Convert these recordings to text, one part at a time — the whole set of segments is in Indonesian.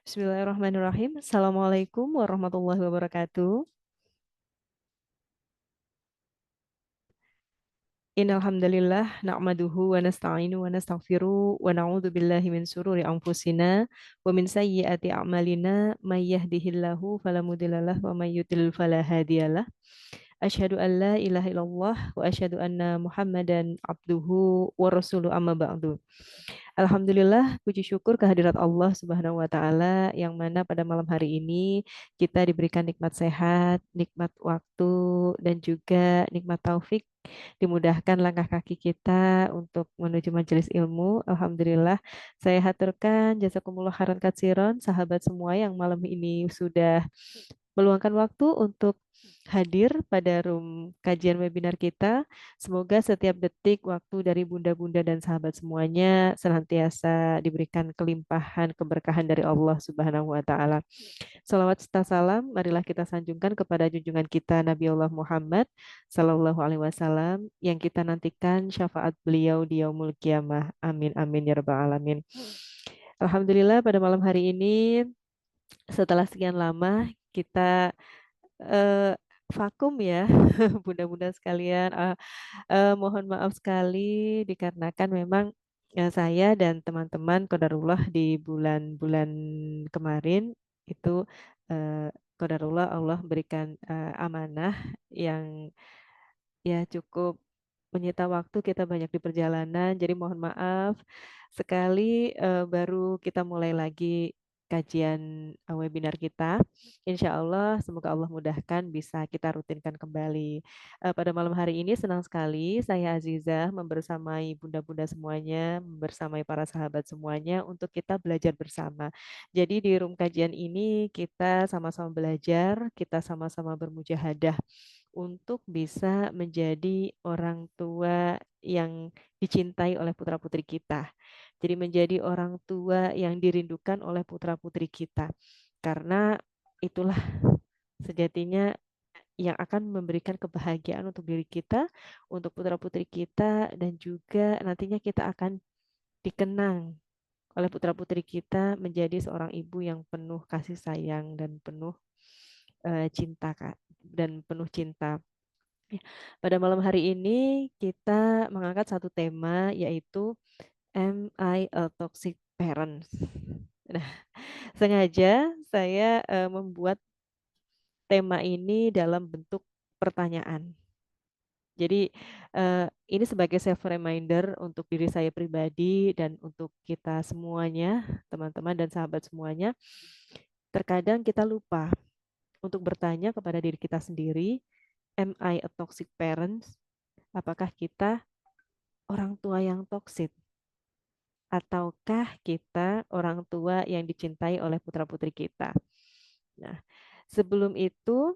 Bismillahirrahmanirrahim. Assalamualaikum warahmatullahi wabarakatuh. Innal hamdalillah nahmaduhu wa nasta'inu wa nastaghfiru wa na'udzu billahi min sururi anfusina wa min sayyiati a'malina may yahdihillahu fala mudhillalah wa may yudlil fala hadiyalah. Asyhadu an la ilaha illallah wa asyhadu anna Muhammadan abduhu wa rasuluhu amma ba'du. Alhamdulillah, puji syukur kehadirat Allah Subhanahu wa Ta'ala, yang mana pada malam hari ini kita diberikan nikmat sehat, nikmat waktu, dan juga nikmat taufik, dimudahkan langkah kaki kita untuk menuju majelis ilmu. Alhamdulillah, saya haturkan jazakumullah khairan katsiron, sahabat semua yang malam ini sudah meluangkan waktu untuk hadir pada room kajian webinar kita. Semoga setiap detik waktu dari bunda-bunda dan sahabat semuanya senantiasa diberikan kelimpahan keberkahan dari Allah Subhanahu wa taala. Salawat serta salam marilah kita sanjungkan kepada junjungan kita Nabi Allah Muhammad sallallahu alaihi wasallam yang kita nantikan syafaat beliau di yaumul kiamah. Amin amin ya rabbal alamin. Alhamdulillah pada malam hari ini setelah sekian lama kita eh, vakum ya, bunda-bunda sekalian. Mohon maaf sekali dikarenakan memang saya dan teman-teman Qadarullah di bulan-bulan kemarin itu Qadarullah Allah berikan amanah yang ya cukup menyita waktu, kita banyak di perjalanan, jadi mohon maaf sekali. Baru kita mulai lagi kajian webinar kita. Insya Allah semoga Allah mudahkan bisa kita rutinkan kembali. Pada malam hari ini senang sekali saya Azizah membersamai bunda-bunda semuanya, membersamai para sahabat semuanya untuk kita belajar bersama. Jadi di room kajian ini kita sama-sama belajar, kita sama-sama bermujahadah untuk bisa menjadi orang tua yang dicintai oleh putra-putri kita. Jadi menjadi orang tua yang dirindukan oleh putra-putri kita. Karena itulah sejatinya yang akan memberikan kebahagiaan untuk diri kita, untuk putra-putri kita, dan juga nantinya kita akan dikenang oleh putra-putri kita menjadi seorang ibu yang penuh kasih sayang dan penuh cinta, Kak, dan penuh cinta. Ya, pada malam hari ini kita mengangkat satu tema yaitu Am I a Toxic Parent? Nah, sengaja saya membuat tema ini dalam bentuk pertanyaan. Jadi ini sebagai self reminder untuk diri saya pribadi dan untuk kita semuanya, teman-teman dan sahabat semuanya. Terkadang kita lupa untuk bertanya kepada diri kita sendiri, Am I a toxic parent? Apakah kita orang tua yang toksik? Ataukah kita orang tua yang dicintai oleh putra-putri kita? Nah, sebelum itu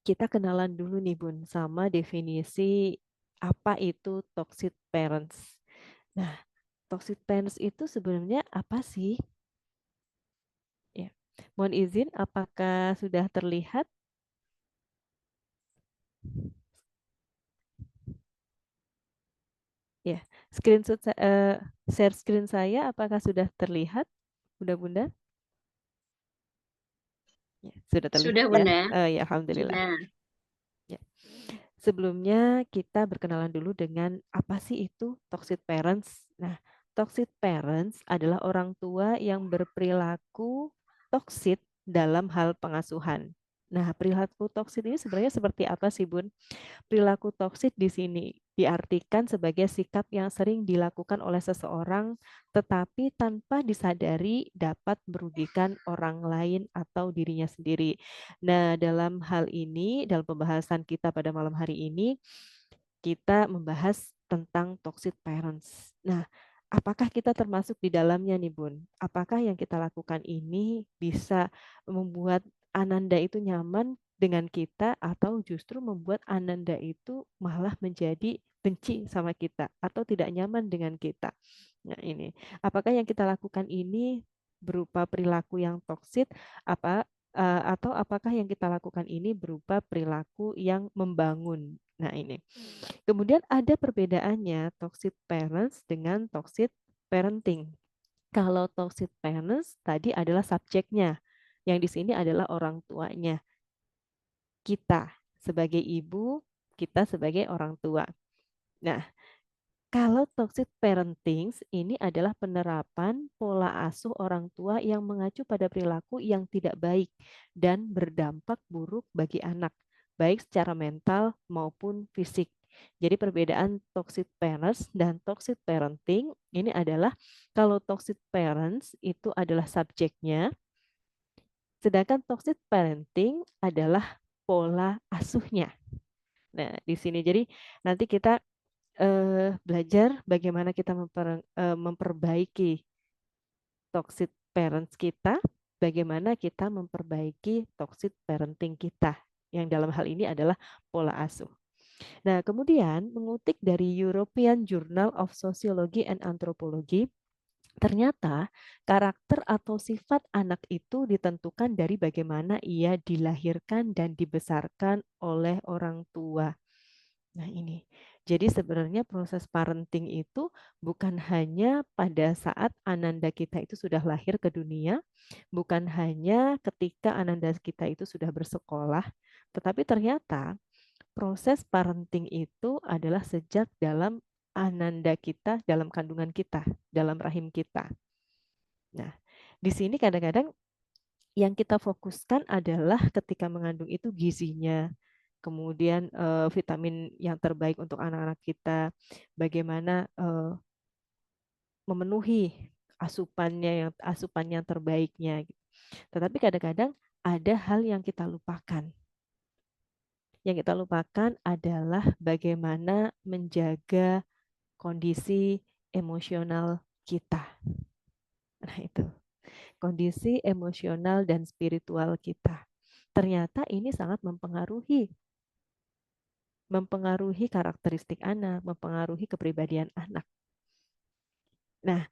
kita kenalan dulu nih Bun sama definisi apa itu toxic parents. Nah, toxic parents itu sebenarnya apa sih? Ya. Mohon izin, apakah sudah terlihat? Ya, screenshot, share screen saya, apakah sudah terlihat, Bunda-bunda? Ya, sudah terlihat Sudah, ya. Bunda. Ya, alhamdulillah. Sudah. Ya. Sebelumnya kita berkenalan dulu dengan apa sih itu toxic parents. Nah, toxic parents adalah orang tua yang berperilaku toksik dalam hal pengasuhan. Nah, perilaku toksik ini sebenarnya seperti apa sih, Bun? Perilaku toksik di sini diartikan sebagai sikap yang sering dilakukan oleh seseorang tetapi tanpa disadari dapat merugikan orang lain atau dirinya sendiri. Nah, dalam hal ini, dalam pembahasan kita pada malam hari ini, kita membahas tentang toxic parents. Nah, apakah kita termasuk di dalamnya nih, Bun? Apakah yang kita lakukan ini bisa membuat Ananda itu nyaman dengan kita atau justru membuat Ananda itu malah menjadi benci sama kita atau tidak nyaman dengan kita? Nah, ini. Apakah yang kita lakukan ini berupa perilaku yang toksik atau apakah yang kita lakukan ini berupa perilaku yang membangun? Nah, ini. Kemudian ada perbedaannya toxic parents dengan toxic parenting. Kalau toxic parents tadi adalah subjeknya, yang di sini adalah orang tuanya, kita sebagai ibu, kita sebagai orang tua. Nah, kalau toxic parenting ini adalah penerapan pola asuh orang tua yang mengacu pada perilaku yang tidak baik dan berdampak buruk bagi anak, baik secara mental maupun fisik. Jadi perbedaan toxic parents dan toxic parenting ini adalah kalau toxic parents itu adalah subjeknya, sedangkan toxic parenting adalah pola asuhnya. Nah, di sini jadi nanti kita belajar bagaimana kita memperbaiki toxic parents kita, bagaimana kita memperbaiki toxic parenting kita, yang dalam hal ini adalah pola asuh. Nah, kemudian mengutip dari European Journal of Sociology and Anthropology, ternyata karakter atau sifat anak itu ditentukan dari bagaimana ia dilahirkan dan dibesarkan oleh orang tua. Nah, ini. Jadi sebenarnya proses parenting itu bukan hanya pada saat ananda kita itu sudah lahir ke dunia, bukan hanya ketika ananda kita itu sudah bersekolah, tetapi ternyata proses parenting itu adalah sejak dalam ananda kita, dalam kandungan kita, dalam rahim kita. Nah, di sini kadang-kadang yang kita fokuskan adalah ketika mengandung itu gizinya, kemudian vitamin yang terbaik untuk anak-anak kita, bagaimana memenuhi asupan yang terbaiknya. Gitu. Tetapi kadang-kadang ada hal yang kita lupakan. Yang kita lupakan adalah bagaimana menjaga kondisi emosional kita. Nah, itu kondisi emosional dan spiritual kita. Ternyata ini sangat mempengaruhi karakteristik anak, mempengaruhi kepribadian anak. Nah,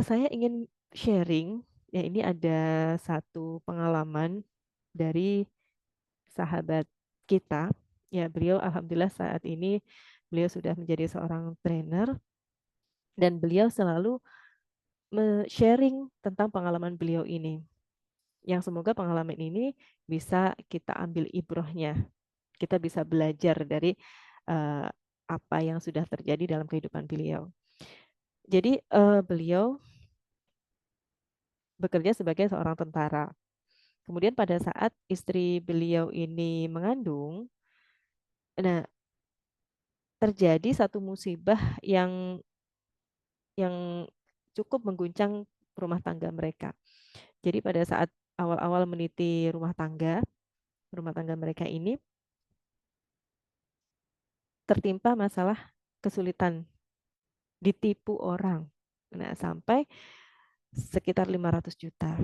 saya ingin sharing, ya ini ada satu pengalaman dari sahabat kita. Ya, beliau alhamdulillah saat ini beliau sudah menjadi seorang trainer dan beliau selalu sharing tentang pengalaman beliau ini. Yang semoga pengalaman ini bisa kita ambil ibrohnya. Kita bisa belajar dari uh, apa yang sudah terjadi dalam kehidupan beliau. Jadi beliau bekerja sebagai seorang tentara. Kemudian pada saat istri beliau ini mengandung, nah terjadi satu musibah yang cukup mengguncang rumah tangga mereka. Jadi pada saat awal-awal meniti rumah tangga mereka ini tertimpa masalah kesulitan ditipu orang. Nah, sampai sekitar 500 juta.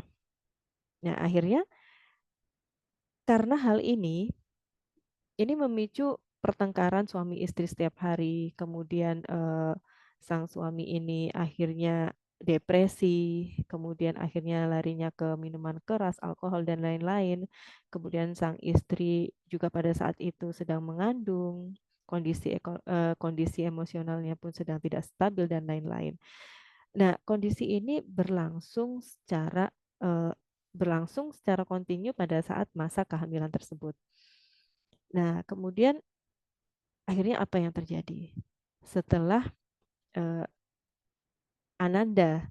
Nah, akhirnya karena hal ini memicu pertengkaran suami istri setiap hari. Kemudian sang suami ini akhirnya depresi, kemudian akhirnya larinya ke minuman keras, alkohol dan lain-lain. Kemudian sang istri juga pada saat itu sedang mengandung, kondisi emosionalnya pun sedang tidak stabil dan lain-lain. Nah, kondisi ini eh, berlangsung secara kontinu pada saat masa kehamilan tersebut. Nah, kemudian akhirnya apa yang terjadi? Setelah eh, Ananda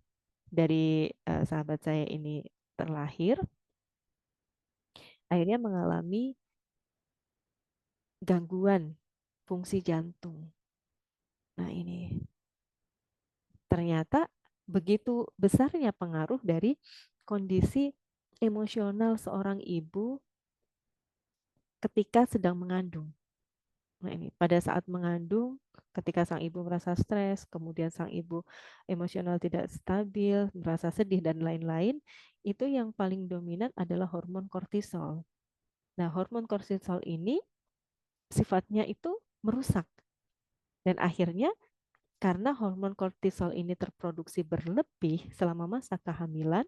dari sahabat saya ini terlahir, akhirnya mengalami gangguan fungsi jantung. Nah, ini ternyata begitu besarnya pengaruh dari kondisi emosional seorang ibu ketika sedang mengandung. Nah, ini pada saat mengandung, ketika sang ibu merasa stres, kemudian sang ibu emosional tidak stabil, merasa sedih dan lain-lain, itu yang paling dominan adalah hormon kortisol. Nah, hormon kortisol ini sifatnya itu merusak dan akhirnya karena hormon kortisol ini terproduksi berlebih selama masa kehamilan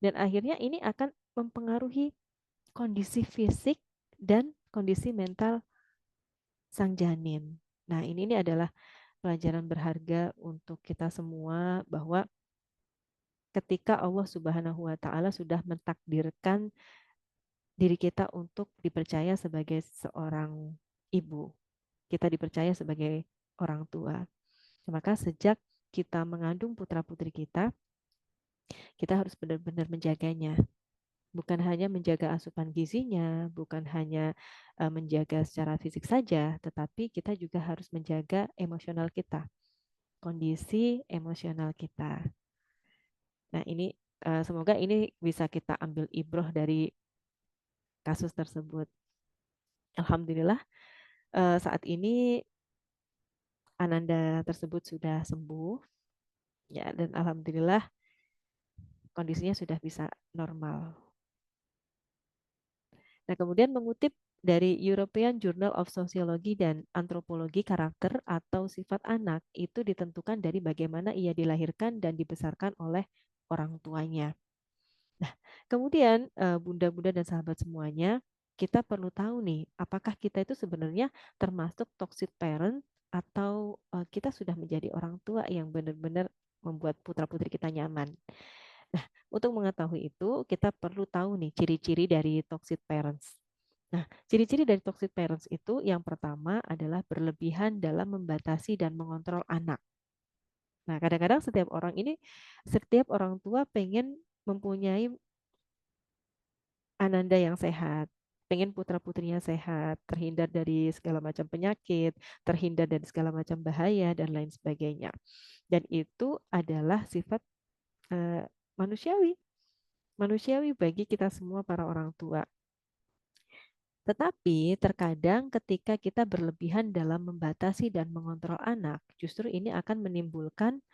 dan akhirnya ini akan mempengaruhi kondisi fisik dan kondisi mental sang janin. Nah, ini adalah pelajaran berharga untuk kita semua bahwa ketika Allah Subhanahu wa taala sudah mentakdirkan diri kita untuk dipercaya sebagai seorang ibu. Kita dipercaya sebagai orang tua. Maka sejak kita mengandung putra-putri kita harus benar-benar menjaganya. Bukan hanya menjaga asupan gizinya, bukan hanya menjaga secara fisik saja, tetapi kita juga harus menjaga emosional kita, kondisi emosional kita. Nah, ini semoga ini bisa kita ambil ibroh dari kasus tersebut. Alhamdulillah saat ini Ananda tersebut sudah sembuh ya, dan alhamdulillah kondisinya sudah bisa normal. Nah, kemudian mengutip dari European Journal of Sociology dan Antropologi karakter atau sifat anak itu ditentukan dari bagaimana ia dilahirkan dan dibesarkan oleh orang tuanya. Nah, kemudian bunda-bunda dan sahabat semuanya, kita perlu tahu nih, apakah kita itu sebenarnya termasuk toxic parent atau kita sudah menjadi orang tua yang benar-benar membuat putra-putri kita nyaman. Nah, untuk mengetahui itu, kita perlu tahu nih ciri-ciri dari toxic parents. Nah, ciri-ciri dari toxic parents itu yang pertama adalah berlebihan dalam membatasi dan mengontrol anak. Nah, kadang-kadang setiap orang tua pengen mempunyai Ananda yang sehat, pengen putra-putrinya sehat, terhindar dari segala macam penyakit, terhindar dari segala macam bahaya, dan lain sebagainya. Dan itu adalah sifat eh, manusiawi, manusiawi bagi kita semua para orang tua. Tetapi terkadang ketika kita berlebihan dalam membatasi dan mengontrol anak, justru ini akan menimbulkan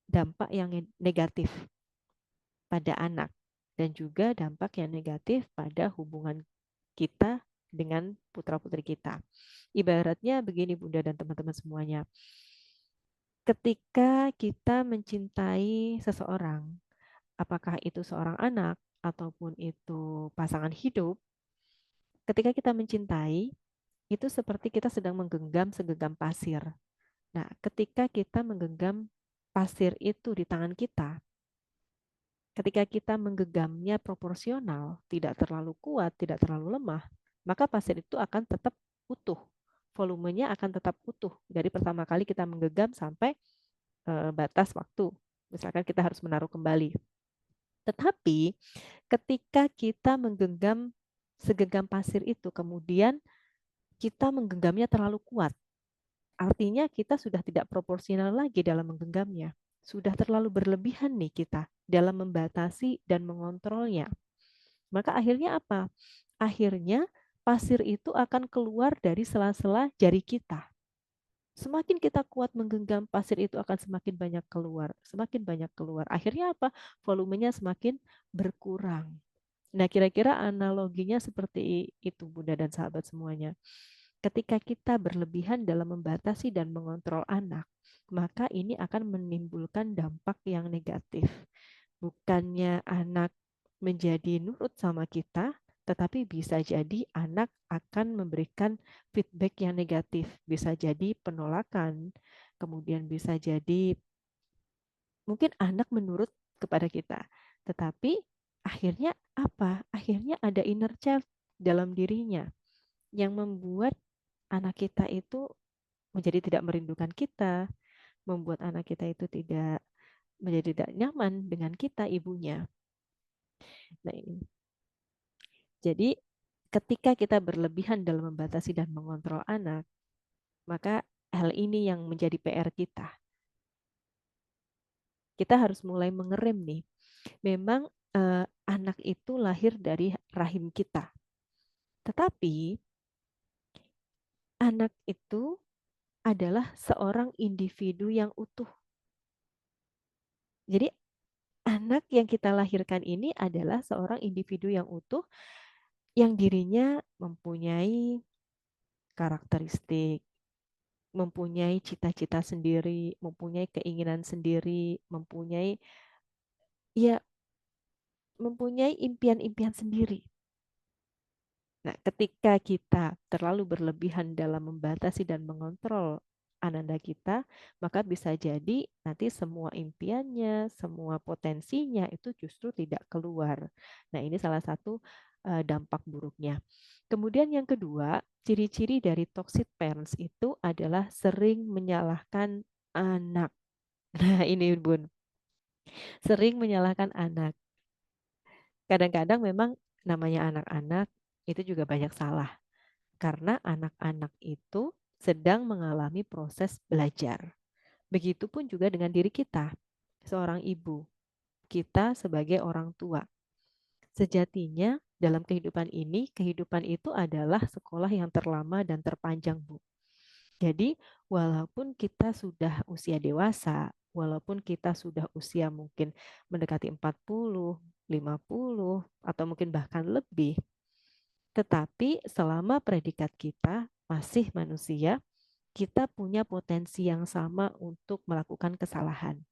dampak yang negatif pada anak dan juga dampak yang negatif pada hubungan kita dengan putra-putri kita. Ibaratnya begini Bunda dan teman-teman semuanya. Ketika kita mencintai seseorang, apakah itu seorang anak ataupun itu pasangan hidup, ketika kita mencintai, itu seperti kita sedang menggenggam segenggam pasir. Nah, ketika kita menggenggam pasir itu di tangan kita, ketika kita menggenggamnya proporsional, tidak terlalu kuat, tidak terlalu lemah, maka pasir itu akan tetap utuh. Volumenya akan tetap utuh dari pertama kali kita menggenggam sampai batas waktu. Misalkan kita harus menaruh kembali. Tetapi ketika kita menggenggam segenggam pasir itu, kemudian kita menggenggamnya terlalu kuat, artinya kita sudah tidak proporsional lagi dalam menggenggamnya. Sudah terlalu berlebihan nih kita dalam membatasi dan mengontrolnya. Maka akhirnya apa? Akhirnya pasir itu akan keluar dari sela-sela jari kita. Semakin kita kuat menggenggam, pasir itu akan semakin banyak keluar, semakin banyak keluar. Akhirnya apa? Volumenya semakin berkurang. Nah, kira-kira analoginya seperti itu, Bunda dan sahabat semuanya. Ketika kita berlebihan dalam membatasi dan mengontrol anak, maka ini akan menimbulkan dampak yang negatif. Bukannya anak menjadi nurut sama kita, tetapi bisa jadi anak akan memberikan feedback yang negatif. Bisa jadi penolakan, kemudian bisa jadi mungkin anak menurut kepada kita. Tetapi akhirnya apa? Akhirnya ada inner child dalam dirinya yang membuat anak kita itu menjadi tidak merindukan kita, membuat anak kita itu menjadi tidak nyaman dengan kita ibunya. Nah, ini. Jadi ketika kita berlebihan dalam membatasi dan mengontrol anak, maka hal ini yang menjadi PR kita. Kita harus mulai mengerem nih. Memang anak itu lahir dari rahim kita. Tetapi anak itu adalah seorang individu yang utuh. Jadi anak yang kita lahirkan ini adalah seorang individu yang utuh yang dirinya mempunyai karakteristik, mempunyai cita-cita sendiri, mempunyai keinginan sendiri, ya mempunyai impian-impian sendiri. Nah, ketika kita terlalu berlebihan dalam membatasi dan mengontrol ananda kita, maka bisa jadi nanti semua impiannya, semua potensinya itu justru tidak keluar. Nah, ini salah satu dampak buruknya. Kemudian yang kedua, ciri-ciri dari toxic parents itu adalah sering menyalahkan anak. Nah, ini Bun, sering menyalahkan anak. Kadang-kadang memang namanya anak-anak itu juga banyak salah karena anak-anak itu sedang mengalami proses belajar. Begitupun juga dengan diri kita, seorang ibu, kita sebagai orang tua. Sejatinya dalam kehidupan ini, kehidupan itu adalah sekolah yang terlama dan terpanjang, Bu. Jadi, walaupun kita sudah usia dewasa, walaupun kita sudah usia mungkin mendekati 40, 50, atau mungkin bahkan lebih, tetapi selama predikat kita masih manusia, kita punya potensi yang sama untuk melakukan kesalahan.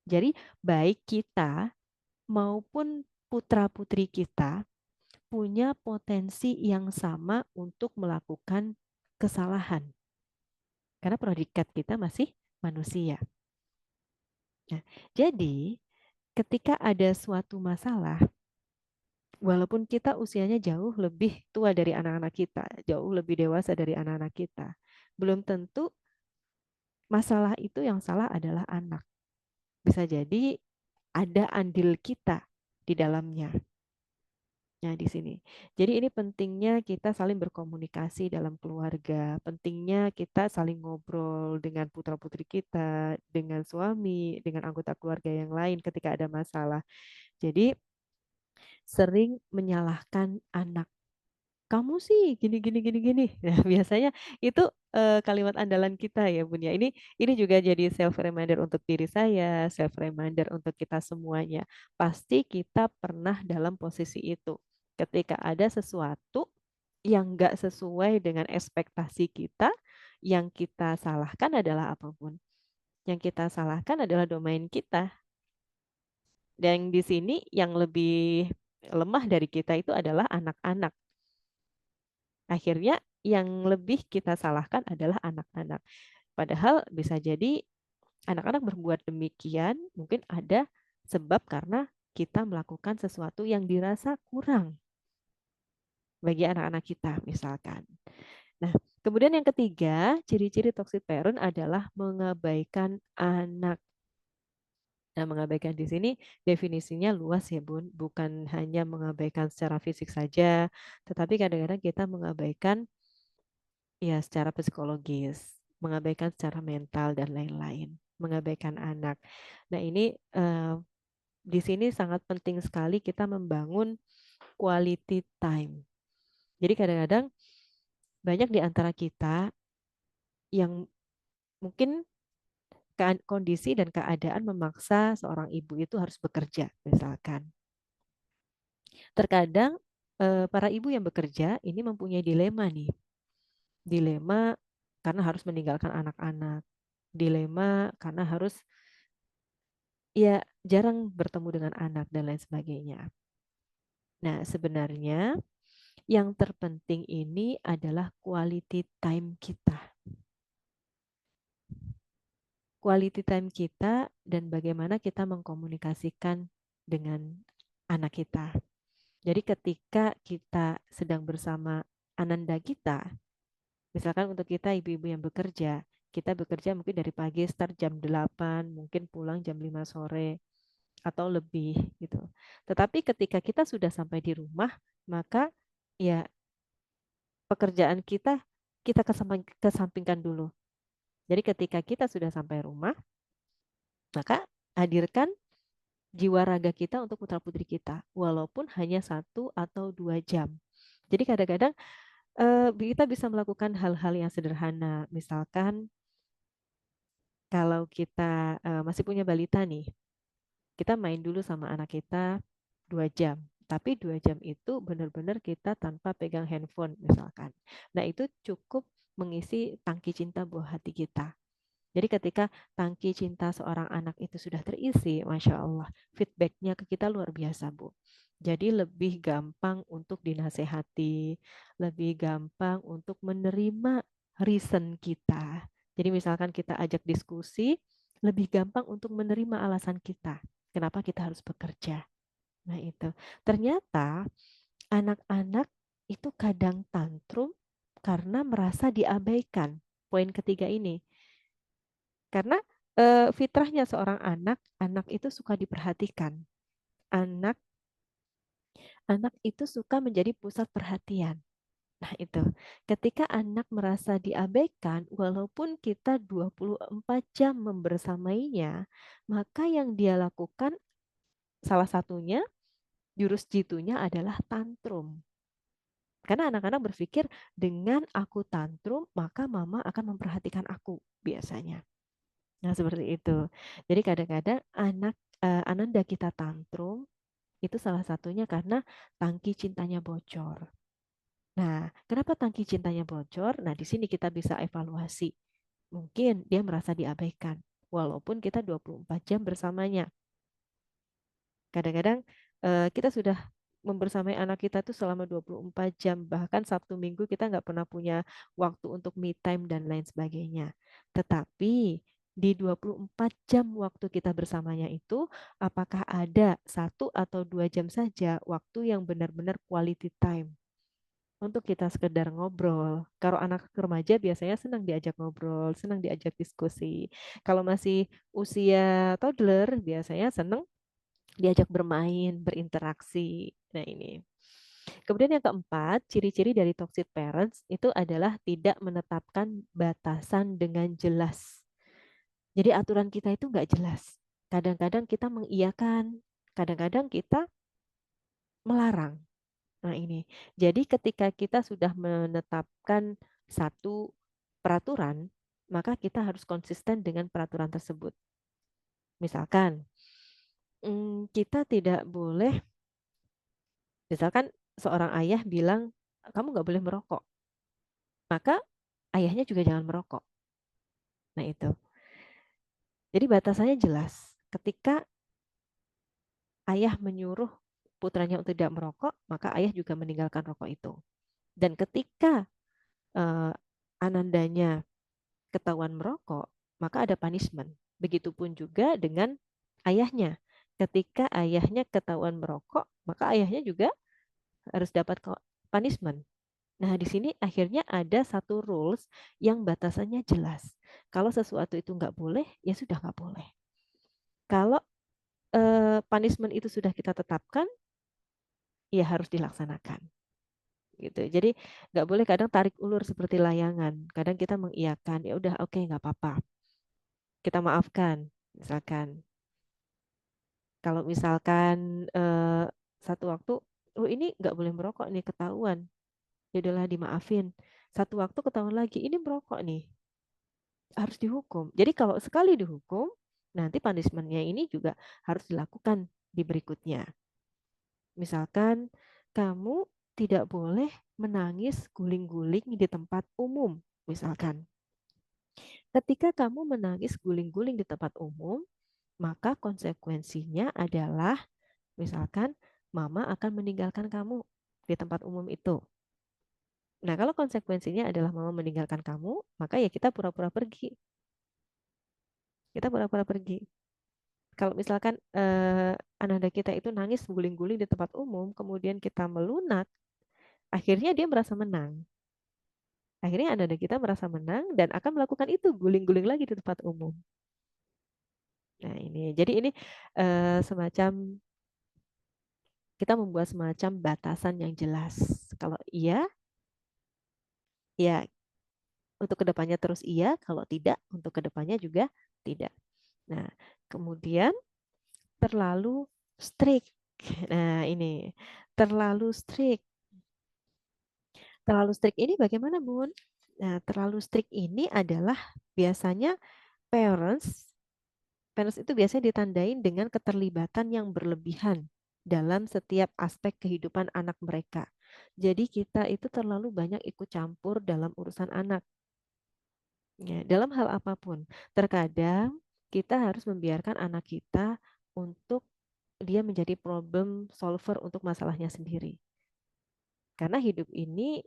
Jadi, baik kita maupun putra-putri kita punya potensi yang sama untuk melakukan kesalahan. Karena predikat kita masih manusia. Nah, jadi ketika ada suatu masalah, walaupun kita usianya jauh lebih tua dari anak-anak kita, jauh lebih dewasa dari anak-anak kita, belum tentu masalah itu yang salah adalah anak. Bisa jadi ada andil kita di dalamnya. Nah, di sini. Jadi ini pentingnya kita saling berkomunikasi dalam keluarga. Pentingnya kita saling ngobrol dengan putra-putri kita, dengan suami, dengan anggota keluarga yang lain ketika ada masalah. Jadi sering menyalahkan anak. Kamu sih gini gini gini gini. Nah, biasanya itu kalimat andalan kita ya, Bun ya. Ini juga jadi self reminder untuk diri saya, self reminder untuk kita semuanya. Pasti kita pernah dalam posisi itu. Ketika ada sesuatu yang nggak sesuai dengan ekspektasi kita, yang kita salahkan adalah apapun. Yang kita salahkan adalah domain kita. Dan di sini yang lebih lemah dari kita itu adalah anak-anak. Akhirnya yang lebih kita salahkan adalah anak-anak. Padahal bisa jadi anak-anak berbuat demikian mungkin ada sebab karena kita melakukan sesuatu yang dirasa kurang bagi anak-anak kita misalkan. Nah, kemudian yang ketiga, ciri-ciri toxic parent adalah mengabaikan anak. Nah, mengabaikan di sini definisinya luas ya, Bun. Bukan hanya mengabaikan secara fisik saja, tetapi kadang-kadang kita mengabaikan ya secara psikologis, mengabaikan secara mental dan lain-lain, mengabaikan anak. Nah, ini di sini sangat penting sekali kita membangun quality time. Jadi kadang-kadang banyak di antara kita yang mungkin kondisi dan keadaan memaksa seorang ibu itu harus bekerja, misalkan. Terkadang para ibu yang bekerja ini mempunyai dilema nih. Dilema karena harus meninggalkan anak-anak. Dilema karena harus ya jarang bertemu dengan anak dan lain sebagainya. Nah, sebenarnya yang terpenting ini adalah quality time kita. Quality time kita dan bagaimana kita mengkomunikasikan dengan anak kita. Jadi ketika kita sedang bersama ananda kita, misalkan untuk kita ibu-ibu yang bekerja, kita bekerja mungkin dari pagi start jam 8, mungkin pulang jam 5 sore atau lebih gitu. Tetapi ketika kita sudah sampai di rumah, maka ya pekerjaan kita kesampingkan dulu. Jadi ketika kita sudah sampai rumah, maka hadirkan jiwa raga kita untuk putra-putri kita, walaupun hanya 1 atau 2 jam. Jadi kadang-kadang kita bisa melakukan hal-hal yang sederhana, misalkan kalau kita masih punya balita nih, kita main dulu sama anak kita 2 jam. Tapi 2 jam itu benar-benar kita tanpa pegang handphone misalkan. Nah itu cukup mengisi tangki cinta buah hati kita. Jadi ketika tangki cinta seorang anak itu sudah terisi, Masya Allah, feedbacknya ke kita luar biasa, Bu. Jadi lebih gampang untuk dinasehati, lebih gampang untuk menerima reason kita. Jadi misalkan kita ajak diskusi, lebih gampang untuk menerima alasan kita. Kenapa kita harus bekerja? Nah itu. Ternyata anak-anak itu kadang tantrum karena merasa diabaikan. Poin ketiga ini. Karena fitrahnya seorang anak, anak itu suka diperhatikan. Anak anak itu suka menjadi pusat perhatian. Nah, itu. Ketika anak merasa diabaikan, walaupun kita 24 jam membersamainya, maka yang dia lakukan salah satunya jurus jitunya adalah tantrum. Karena anak-anak berpikir dengan aku tantrum, maka mama akan memperhatikan aku biasanya. Nah, seperti itu. Jadi kadang-kadang Ananda kita tantrum itu salah satunya karena tangki cintanya bocor. Nah, kenapa tangki cintanya bocor? Nah, di sini kita bisa evaluasi. Mungkin dia merasa diabaikan, walaupun kita 24 jam bersamanya. Kadang-kadang kita sudah membersamai anak kita tuh selama 24 jam, bahkan Sabtu Minggu kita nggak pernah punya waktu untuk me time dan lain sebagainya. Tetapi di 24 jam waktu kita bersamanya itu, apakah ada 1 atau 2 jam saja waktu yang benar-benar quality time? Untuk kita sekedar ngobrol. Kalau anak remaja biasanya senang diajak ngobrol, senang diajak diskusi. Kalau masih usia toddler biasanya senang diajak bermain, berinteraksi. Nah, ini. Kemudian yang keempat, ciri-ciri dari toxic parents itu adalah tidak menetapkan batasan dengan jelas. Jadi aturan kita itu nggak jelas. Kadang-kadang kita mengiyakan, kadang-kadang kita melarang. Nah, ini. Jadi ketika kita sudah menetapkan satu peraturan, maka kita harus konsisten dengan peraturan tersebut. Misalkan, kita tidak boleh, misalkan seorang ayah bilang, kamu nggak boleh merokok. Maka ayahnya juga jangan merokok. Nah, itu. Jadi batasannya jelas. Ketika ayah menyuruh putranya untuk tidak merokok, maka ayah juga meninggalkan rokok itu. Dan ketika eh, anandanya ketahuan merokok, maka ada punishment. Begitupun juga dengan ayahnya. Ketika ayahnya ketahuan merokok, maka ayahnya juga harus dapat punishment. Nah, di sini akhirnya ada satu rules yang batasannya jelas. Kalau sesuatu itu nggak boleh, ya sudah nggak boleh. Kalau punishment itu sudah kita tetapkan, ya harus dilaksanakan. Gitu. Jadi nggak boleh kadang tarik ulur seperti layangan. Kadang kita mengiyakan, ya udah oke nggak apa-apa. Kita maafkan, misalkan. Kalau misalkan satu waktu, oh ini nggak boleh merokok nih ketahuan, ya udahlah dimaafin. Satu waktu ketahuan lagi, ini merokok nih, harus dihukum. Jadi kalau sekali dihukum, nanti punishment-nya ini juga harus dilakukan di berikutnya. Misalkan kamu tidak boleh menangis guling-guling di tempat umum, misalkan. Ketika kamu menangis guling-guling di tempat umum, maka konsekuensinya adalah misalkan mama akan meninggalkan kamu di tempat umum itu. Nah, kalau konsekuensinya adalah mama meninggalkan kamu, maka ya kita pura-pura pergi. Kita pura-pura pergi. Kalau misalkan ananda kita itu nangis guling-guling di tempat umum, kemudian kita melunak, akhirnya dia merasa menang. Akhirnya ananda kita merasa menang dan akan melakukan itu guling-guling lagi di tempat umum. Nah, ini. Jadi ini semacam kita membuat semacam batasan yang jelas. Kalau iya, ya untuk kedepannya terus iya, kalau tidak, untuk kedepannya juga tidak. Nah, kemudian terlalu strict. Nah, ini terlalu strict. Terlalu strict ini bagaimana, Bun? Nah, terlalu strict ini adalah biasanya parents, parents itu biasanya ditandain dengan keterlibatan yang berlebihan dalam setiap aspek kehidupan anak mereka. Jadi kita itu terlalu banyak ikut campur dalam urusan anak. Ya, dalam hal apapun. Terkadang kita harus membiarkan anak kita untuk dia menjadi problem solver untuk masalahnya sendiri. Karena hidup ini,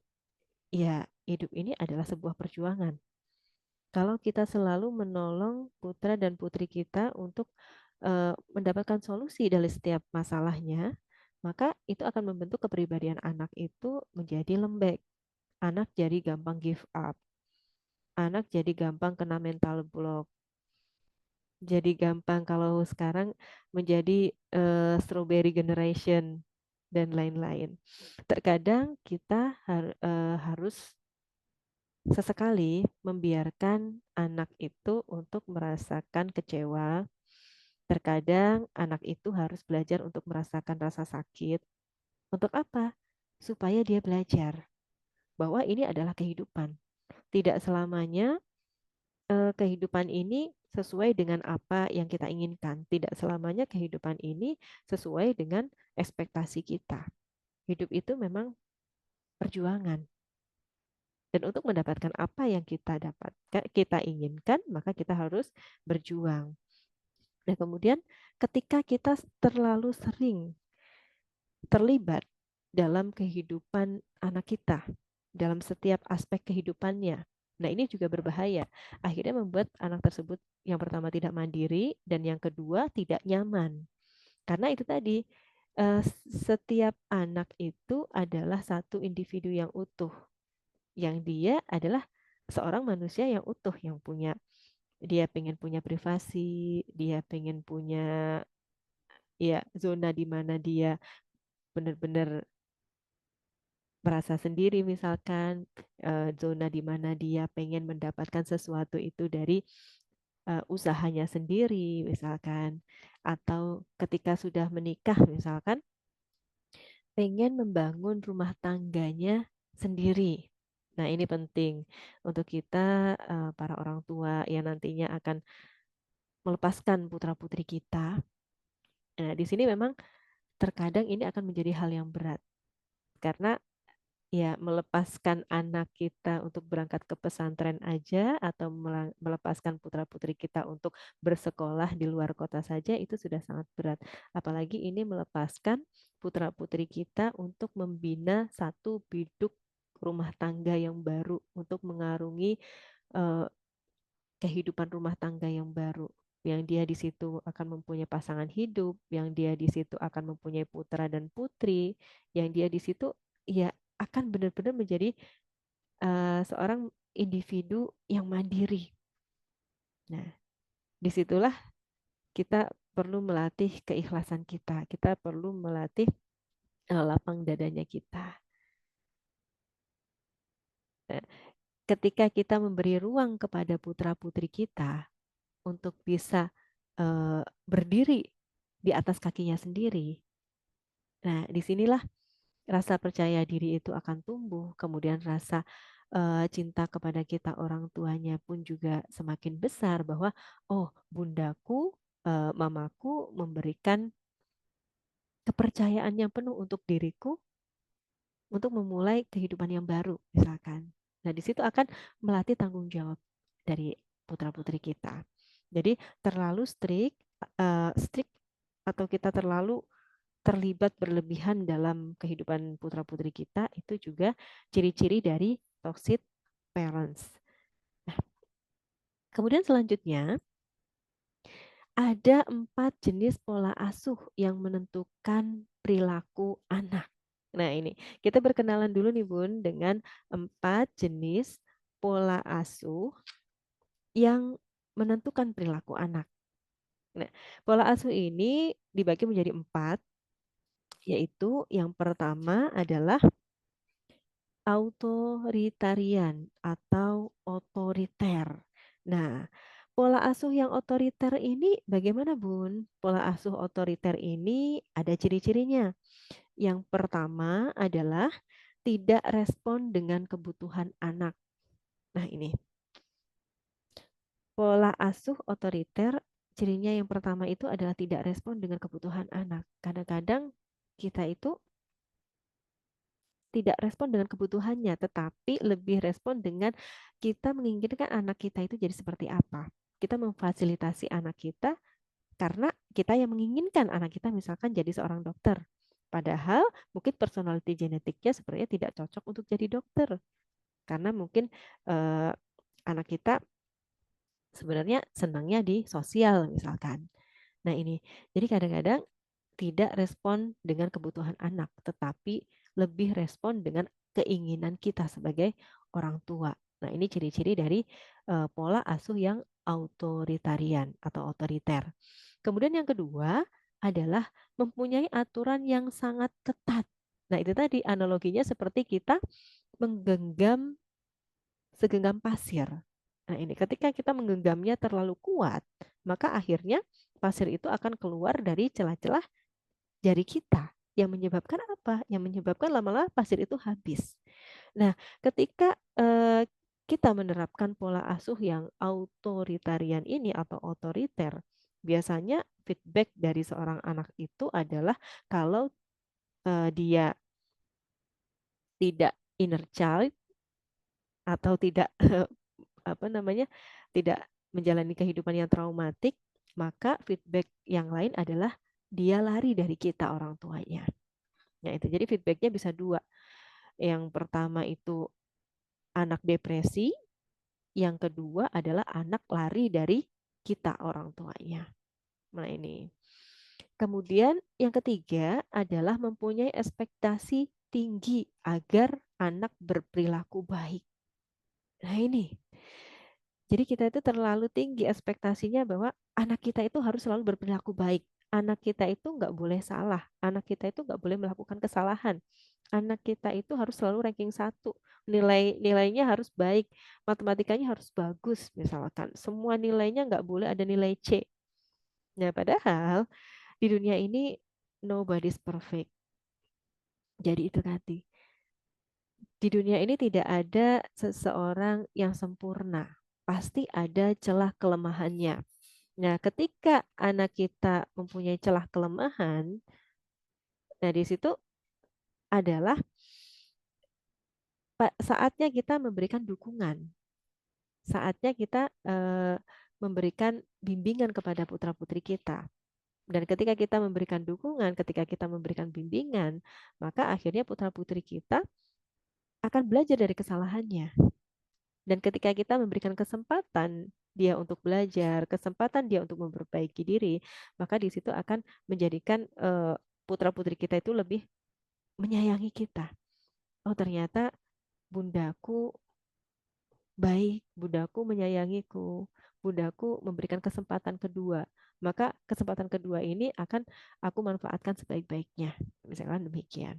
ya hidup ini adalah sebuah perjuangan. Kalau kita selalu menolong putra dan putri kita untuk mendapatkan solusi dari setiap masalahnya, maka itu akan membentuk kepribadian anak itu menjadi lembek. Anak jadi gampang give up. Anak jadi gampang kena mental block. Jadi gampang kalau sekarang menjadi strawberry generation dan lain-lain. Terkadang kita harus sesekali membiarkan anak itu untuk merasakan kecewa. Terkadang anak itu harus belajar untuk merasakan rasa sakit. Untuk apa? Supaya dia belajar bahwa ini adalah kehidupan. Tidak selamanya kehidupan ini sesuai dengan apa yang kita inginkan. Tidak selamanya kehidupan ini sesuai dengan ekspektasi kita. Hidup itu memang perjuangan. Dan untuk mendapatkan apa yang kita dapatkan, kita inginkan, maka kita harus berjuang. Dan kemudian ketika kita terlalu sering terlibat dalam kehidupan anak kita, dalam setiap aspek kehidupannya. Nah, ini juga berbahaya. Akhirnya membuat anak tersebut yang pertama tidak mandiri dan yang kedua tidak nyaman. Karena itu tadi setiap anak itu adalah satu individu yang utuh, yang dia adalah seorang manusia yang utuh, yang punya, dia pengen punya privasi, dia pengen punya ya zona di mana dia benar-benar merasa sendiri, misalkan zona di mana dia pengen mendapatkan sesuatu itu dari usahanya sendiri misalkan, atau ketika sudah menikah misalkan pengen membangun rumah tangganya sendiri. Nah, ini penting untuk kita para orang tua yang nantinya akan melepaskan putra-putri kita. Nah, di sini memang terkadang ini akan menjadi hal yang berat karena ya melepaskan anak kita untuk berangkat ke pesantren aja atau melepaskan putra-putri kita untuk bersekolah di luar kota saja itu sudah sangat berat. Apalagi ini melepaskan putra-putri kita untuk membina satu biduk rumah tangga yang baru untuk mengarungi eh, kehidupan rumah tangga yang baru, yang dia di situ akan mempunyai pasangan hidup, yang dia di situ akan mempunyai putra dan putri, yang dia di situ ya akan benar-benar menjadi seorang individu yang mandiri. Nah, disitulah kita perlu melatih keikhlasan kita, kita perlu melatih lapang dadanya kita. Nah, ketika kita memberi ruang kepada putra-putri kita untuk bisa berdiri di atas kakinya sendiri. Nah, disinilah rasa percaya diri itu akan tumbuh, kemudian rasa cinta kepada kita orang tuanya pun juga semakin besar bahwa oh, bundaku, mamaku memberikan kepercayaan yang penuh untuk diriku untuk memulai kehidupan yang baru, misalkan. Nah, di situ akan melatih tanggung jawab dari putra-putri kita. Jadi terlalu strict atau kita terlalu terlibat berlebihan dalam kehidupan putra-putri kita itu juga ciri-ciri dari toxic parents. Nah, kemudian selanjutnya ada 4 jenis pola asuh yang menentukan perilaku anak. Nah, ini kita berkenalan dulu nih Bun dengan 4 jenis pola asuh yang menentukan perilaku anak. Nah, pola asuh ini dibagi menjadi 4, yaitu yang pertama adalah authoritarian atau otoriter. Nah, pola asuh yang otoriter ini bagaimana, Bun? Pola asuh otoriter ini ada ciri-cirinya. Yang pertama adalah tidak respon dengan kebutuhan anak. Nah, ini pola asuh otoriter, cirinya yang pertama itu adalah tidak respon dengan kebutuhan anak. Kadang-kadang kita itu tidak respon dengan kebutuhannya, tetapi lebih respon dengan kita menginginkan anak kita itu jadi seperti apa. Kita memfasilitasi anak kita karena kita yang menginginkan anak kita misalkan jadi seorang dokter. Padahal mungkin personality genetiknya sebenarnya tidak cocok untuk jadi dokter. Karena mungkin anak kita sebenarnya senangnya di sosial misalkan. Nah ini, jadi kadang-kadang tidak respon dengan kebutuhan anak, tetapi lebih respon dengan keinginan kita sebagai orang tua. Nah ini ciri-ciri dari pola asuh yang authoritarian atau otoriter. Kemudian yang kedua adalah mempunyai aturan yang sangat ketat. Nah itu tadi analoginya seperti kita menggenggam segenggam pasir. Nah, ini ketika kita menggenggamnya terlalu kuat, maka akhirnya pasir itu akan keluar dari celah-celah jari kita. Yang menyebabkan apa? Yang menyebabkan lama-lama pasir itu habis. Nah, ketika kita menerapkan pola asuh yang authoritarian ini atau otoriter, biasanya feedback dari seorang anak itu adalah kalau dia tidak inner child atau tidak apa namanya tidak menjalani kehidupan yang traumatik, maka feedback yang lain adalah dia lari dari kita orang tuanya. Nah, itu jadi feedbacknya bisa dua. Yang pertama itu anak depresi, yang kedua adalah anak lari dari kita orang tuanya. Nah, ini. Kemudian yang ketiga adalah mempunyai ekspektasi tinggi agar anak berperilaku baik. Nah, ini. Jadi kita itu terlalu tinggi ekspektasinya bahwa anak kita itu harus selalu berperilaku baik. Anak kita itu nggak boleh salah. Anak kita itu nggak boleh melakukan kesalahan. Anak kita itu harus selalu ranking satu. Nilainya harus baik. Matematikanya harus bagus misalkan. Semua nilainya nggak boleh ada nilai C. Nah padahal di dunia ini nobody's perfect. Jadi itu tadi. Di dunia ini tidak ada seseorang yang sempurna. Pasti ada celah kelemahannya. Nah, ketika anak kita mempunyai celah kelemahan, nah di situ adalah saatnya kita memberikan dukungan, saatnya kita memberikan bimbingan kepada putra-putri kita. Dan ketika kita memberikan dukungan, ketika kita memberikan bimbingan, maka akhirnya putra-putri kita akan belajar dari kesalahannya. Dan ketika kita memberikan kesempatan dia untuk belajar, kesempatan dia untuk memperbaiki diri, maka di situ akan menjadikan putra-putri kita itu lebih menyayangi kita. Oh, ternyata bundaku baik, bundaku menyayangiku, bundaku memberikan kesempatan kedua. Maka kesempatan kedua ini akan aku manfaatkan sebaik-baiknya. Misalkan demikian.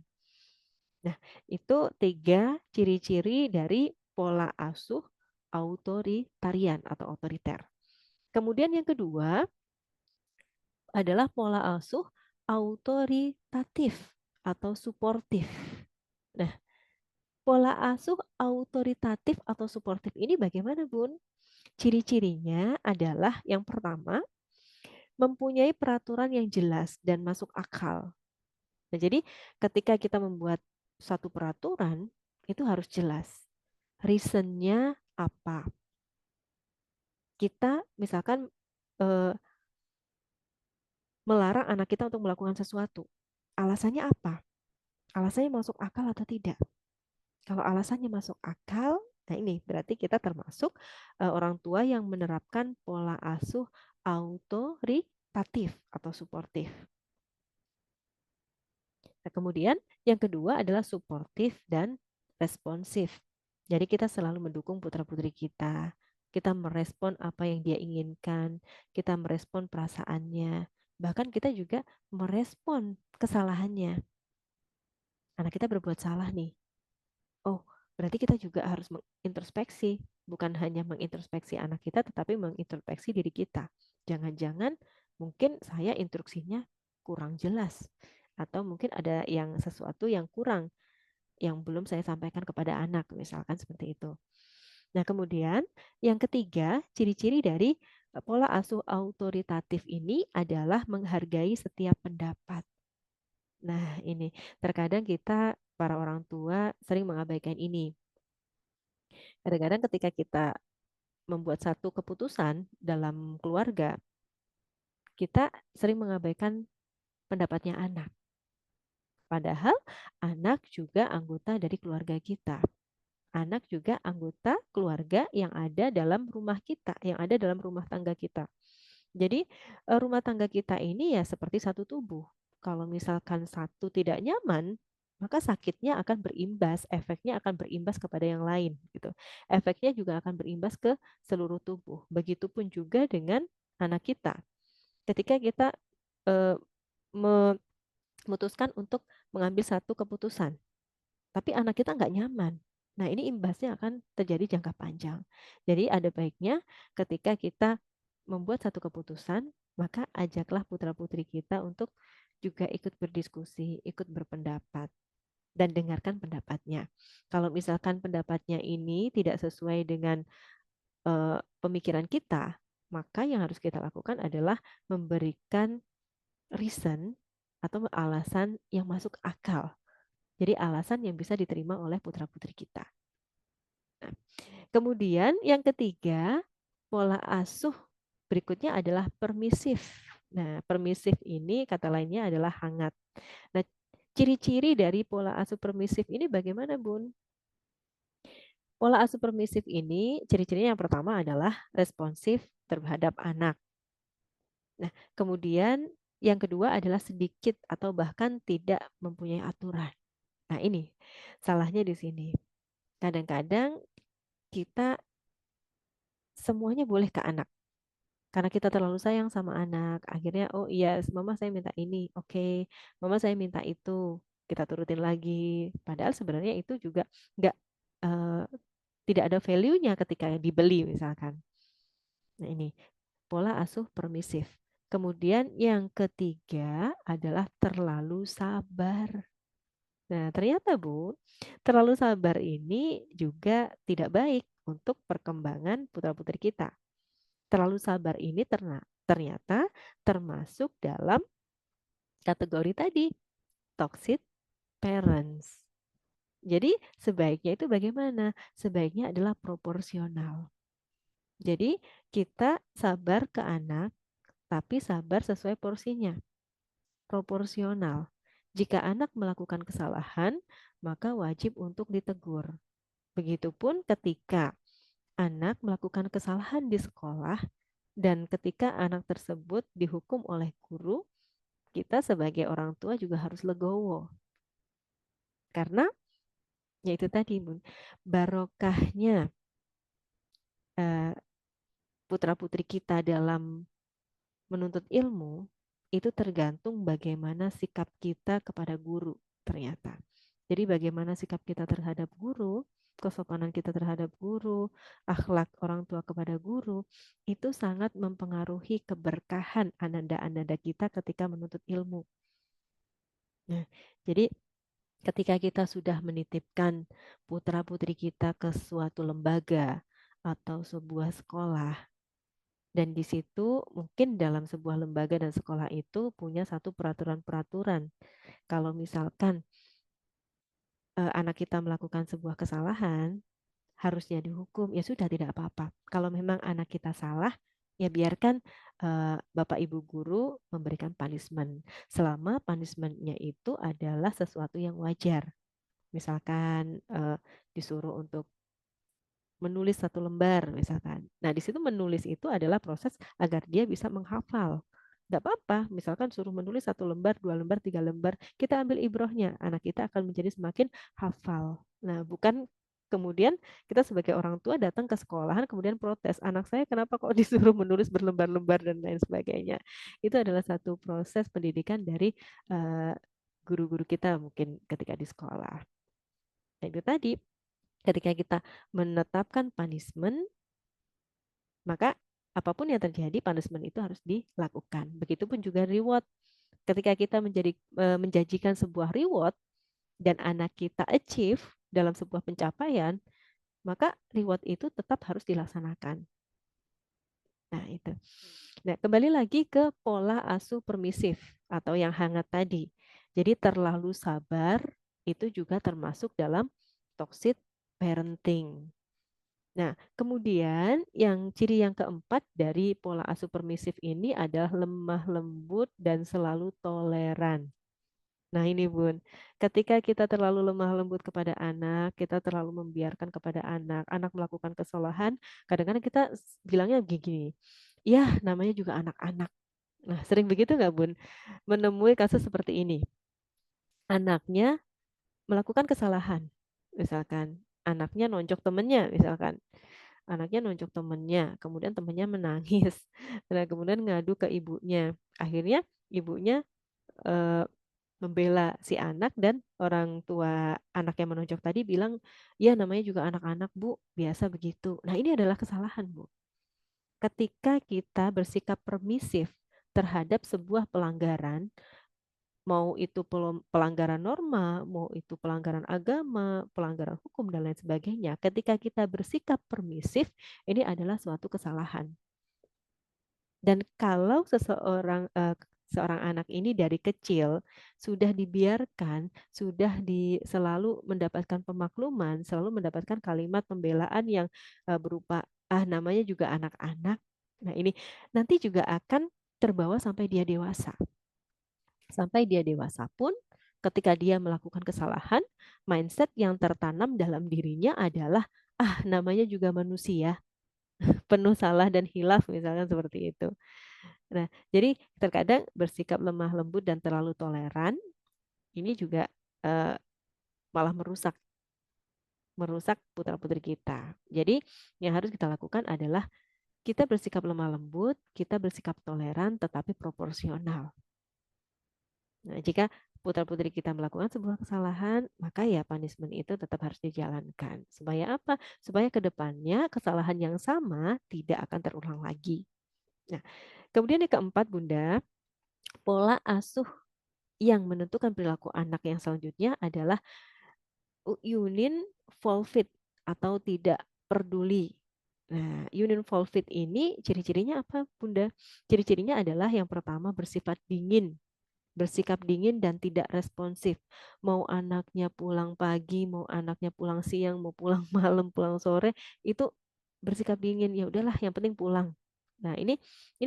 Nah, itu tiga ciri-ciri dari pola asuh autoritarian atau otoriter. Kemudian yang kedua adalah pola asuh autoritatif atau suportif. Nah, pola asuh autoritatif atau suportif ini bagaimana, Bun? Ciri-cirinya adalah yang pertama, mempunyai peraturan yang jelas dan masuk akal. Nah, jadi ketika kita membuat satu peraturan, itu harus jelas. Reasonnya apa? Kita misalkan eh, melarang anak kita untuk melakukan sesuatu. Alasannya apa? Alasannya masuk akal atau tidak? Kalau alasannya masuk akal, nah ini berarti kita termasuk orang tua yang menerapkan pola asuh autoritatif atau suportif. Nah, kemudian yang kedua adalah suportif dan responsif. Jadi kita selalu mendukung putra-putri kita. Kita merespon apa yang dia inginkan, kita merespon perasaannya. Bahkan kita juga merespon kesalahannya. Anak kita berbuat salah nih. Oh, berarti kita juga harus mengintrospeksi, bukan hanya mengintrospeksi anak kita, tetapi mengintrospeksi diri kita. Jangan-jangan mungkin saya instruksinya kurang jelas, atau mungkin ada yang sesuatu yang kurang, yang belum saya sampaikan kepada anak, misalkan seperti itu. Nah, kemudian yang ketiga, ciri-ciri dari pola asuh autoritatif ini adalah menghargai setiap pendapat. Nah, ini terkadang kita para orang tua sering mengabaikan ini. Kadang-kadang ketika kita membuat satu keputusan dalam keluarga, kita sering mengabaikan pendapatnya anak. Padahal anak juga anggota dari keluarga kita. anak juga anggota keluarga yang ada dalam rumah kita, yang ada dalam rumah tangga kita. Jadi rumah tangga kita ini ya seperti satu tubuh. Kalau misalkan satu tidak nyaman, maka sakitnya akan berimbas, efeknya akan berimbas kepada yang lain gitu. Efeknya juga akan berimbas ke seluruh tubuh. Begitupun juga dengan anak kita. Ketika kita eh, memutuskan untuk mengambil satu keputusan, tapi anak kita nggak nyaman. Nah, ini imbasnya akan terjadi jangka panjang. Jadi ada baiknya ketika kita membuat satu keputusan, maka ajaklah putra-putri kita untuk juga ikut berdiskusi, ikut berpendapat, dan dengarkan pendapatnya. Kalau misalkan pendapatnya ini tidak sesuai dengan pemikiran kita, maka yang harus kita lakukan adalah memberikan reason atau alasan yang masuk akal. Jadi alasan yang bisa diterima oleh putra-putri kita. Nah, kemudian yang ketiga, pola asuh berikutnya adalah permisif. Nah, permisif ini kata lainnya adalah hangat. Nah, ciri-ciri dari pola asuh permisif ini bagaimana, Bun? Pola asuh permisif ini ciri-cirinya yang pertama adalah responsif terhadap anak. Nah, kemudian yang kedua adalah sedikit atau bahkan tidak mempunyai aturan. Nah, ini salahnya di sini. Kadang-kadang kita semuanya boleh ke anak. Karena kita terlalu sayang sama anak, akhirnya oh iya, mama saya minta ini, oke, mama saya minta itu, kita turutin lagi. Padahal sebenarnya itu juga nggak eh, tidak ada value-nya ketika dibeli misalkan. Nah ini pola asuh permisif. Kemudian yang ketiga adalah terlalu sabar. Nah ternyata Bu, terlalu sabar ini juga tidak baik untuk perkembangan putra-putri kita. Terlalu sabar ini ternyata termasuk dalam kategori tadi, toxic parents. Jadi sebaiknya itu bagaimana? Sebaiknya adalah proporsional. Jadi kita sabar ke anak, tapi sabar sesuai porsinya, proporsional. Jika anak melakukan kesalahan, maka wajib untuk ditegur. Begitupun ketika anak melakukan kesalahan di sekolah, dan ketika anak tersebut dihukum oleh guru, kita sebagai orang tua juga harus legowo. Karena ya itu tadi, Bun, barokahnya eh, putra-putri kita dalam menuntut ilmu itu tergantung bagaimana sikap kita kepada guru ternyata. Jadi bagaimana sikap kita terhadap guru, kesopanan kita terhadap guru, akhlak orang tua kepada guru, itu sangat mempengaruhi keberkahan ananda-ananda kita ketika menuntut ilmu. Nah, jadi ketika kita sudah menitipkan putra-putri kita ke suatu lembaga atau sebuah sekolah, dan di situ mungkin dalam sebuah lembaga dan sekolah itu punya satu peraturan-peraturan. Kalau misalkan anak kita melakukan sebuah kesalahan, harusnya dihukum, ya sudah tidak apa-apa. Kalau memang anak kita salah, ya biarkan Bapak Ibu guru memberikan punishment. Selama punishmentnya itu adalah sesuatu yang wajar. Misalkan disuruh untuk menulis satu lembar misalkan. Nah, di situ menulis itu adalah proses agar dia bisa menghafal. Tidak apa-apa, misalkan suruh menulis satu lembar, dua lembar, tiga lembar, kita ambil ibrohnya. Anak kita akan menjadi semakin hafal. Nah, bukan kemudian kita sebagai orang tua datang ke sekolahan kemudian protes, anak saya kenapa kok disuruh menulis berlembar-lembar dan lain sebagainya. Itu adalah satu proses pendidikan dari eh, guru-guru kita mungkin ketika di sekolah. Nah, itu tadi ketika kita menetapkan punishment, maka apapun yang terjadi, punishment itu harus dilakukan. Begitupun juga reward. Ketika kita menjanjikan sebuah reward dan anak kita achieve dalam sebuah pencapaian, maka reward itu tetap harus dilaksanakan. Nah, itu. Nah, kembali lagi ke pola asuh permisif atau yang hangat tadi. Jadi terlalu sabar itu juga termasuk dalam toxic parenting. Nah, kemudian ciri yang keempat dari pola asuh permisif ini adalah lemah lembut dan selalu toleran. Nah ini Bun, ketika kita terlalu lemah lembut kepada anak, kita terlalu membiarkan kepada anak, anak melakukan kesalahan, kadang-kadang kita bilangnya begini, ya namanya juga anak-anak. Nah sering begitu nggak Bun? Menemui kasus seperti ini, anaknya melakukan kesalahan, misalkan anaknya nonjok temennya, misalkan anaknya nonjok temennya, kemudian temennya menangis, nah kemudian ngadu ke ibunya, akhirnya ibunya eh, membela si anak dan orang tua anak yang menonjok tadi bilang, ya namanya juga anak-anak Bu, biasa begitu. Nah ini adalah kesalahan Bu. Ketika kita bersikap permisif terhadap sebuah pelanggaran, mau itu pelanggaran norma, mau itu pelanggaran agama, pelanggaran hukum dan lain sebagainya. Ketika kita bersikap permisif, ini adalah suatu kesalahan. Dan kalau seorang anak ini dari kecil sudah dibiarkan, sudah selalu mendapatkan pemakluman, selalu mendapatkan kalimat pembelaan yang berupa namanya juga anak-anak. Nah, ini nanti juga akan terbawa sampai dia dewasa. Sampai dia dewasa pun ketika dia melakukan kesalahan, mindset yang tertanam dalam dirinya adalah namanya juga manusia, penuh salah dan hilaf misalkan seperti itu. Nah, jadi terkadang bersikap lemah lembut dan terlalu toleran ini juga eh, malah merusak merusak putra-putri kita. Jadi yang harus kita lakukan adalah kita bersikap lemah lembut, kita bersikap toleran tetapi proporsional. Nah, jika putra-putri kita melakukan sebuah kesalahan, maka ya punishment itu tetap harus dijalankan. Supaya apa? Supaya ke depannya kesalahan yang sama tidak akan terulang lagi. Nah, kemudian yang keempat, Bunda, pola asuh yang menentukan perilaku anak yang selanjutnya adalah Yunin Volfit atau tidak peduli. Nah, Yunin Volfit ini ciri-cirinya apa, Bunda? Ciri-cirinya adalah yang pertama bersifat dingin, bersikap dingin dan tidak responsif. Mau anaknya pulang pagi, mau anaknya pulang siang, mau pulang malam, pulang sore, itu bersikap dingin. Ya udahlah, yang penting pulang. Nah, ini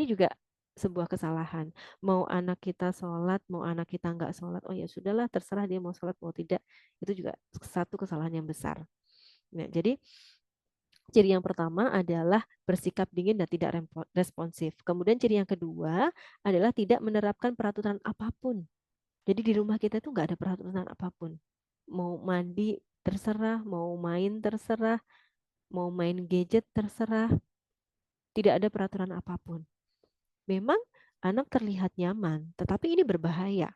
juga sebuah kesalahan. Mau anak kita sholat, mau anak kita nggak sholat, oh ya sudahlah, terserah dia mau sholat mau tidak. Itu juga satu kesalahan yang besar. Nah, jadi ciri yang pertama adalah bersikap dingin dan tidak responsif. Kemudian ciri yang kedua adalah tidak menerapkan peraturan apapun. Jadi di rumah kita tuh nggak ada peraturan apapun. Mau mandi terserah, mau main terserah, mau main gadget terserah, tidak ada peraturan apapun. Memang anak terlihat nyaman, tetapi ini berbahaya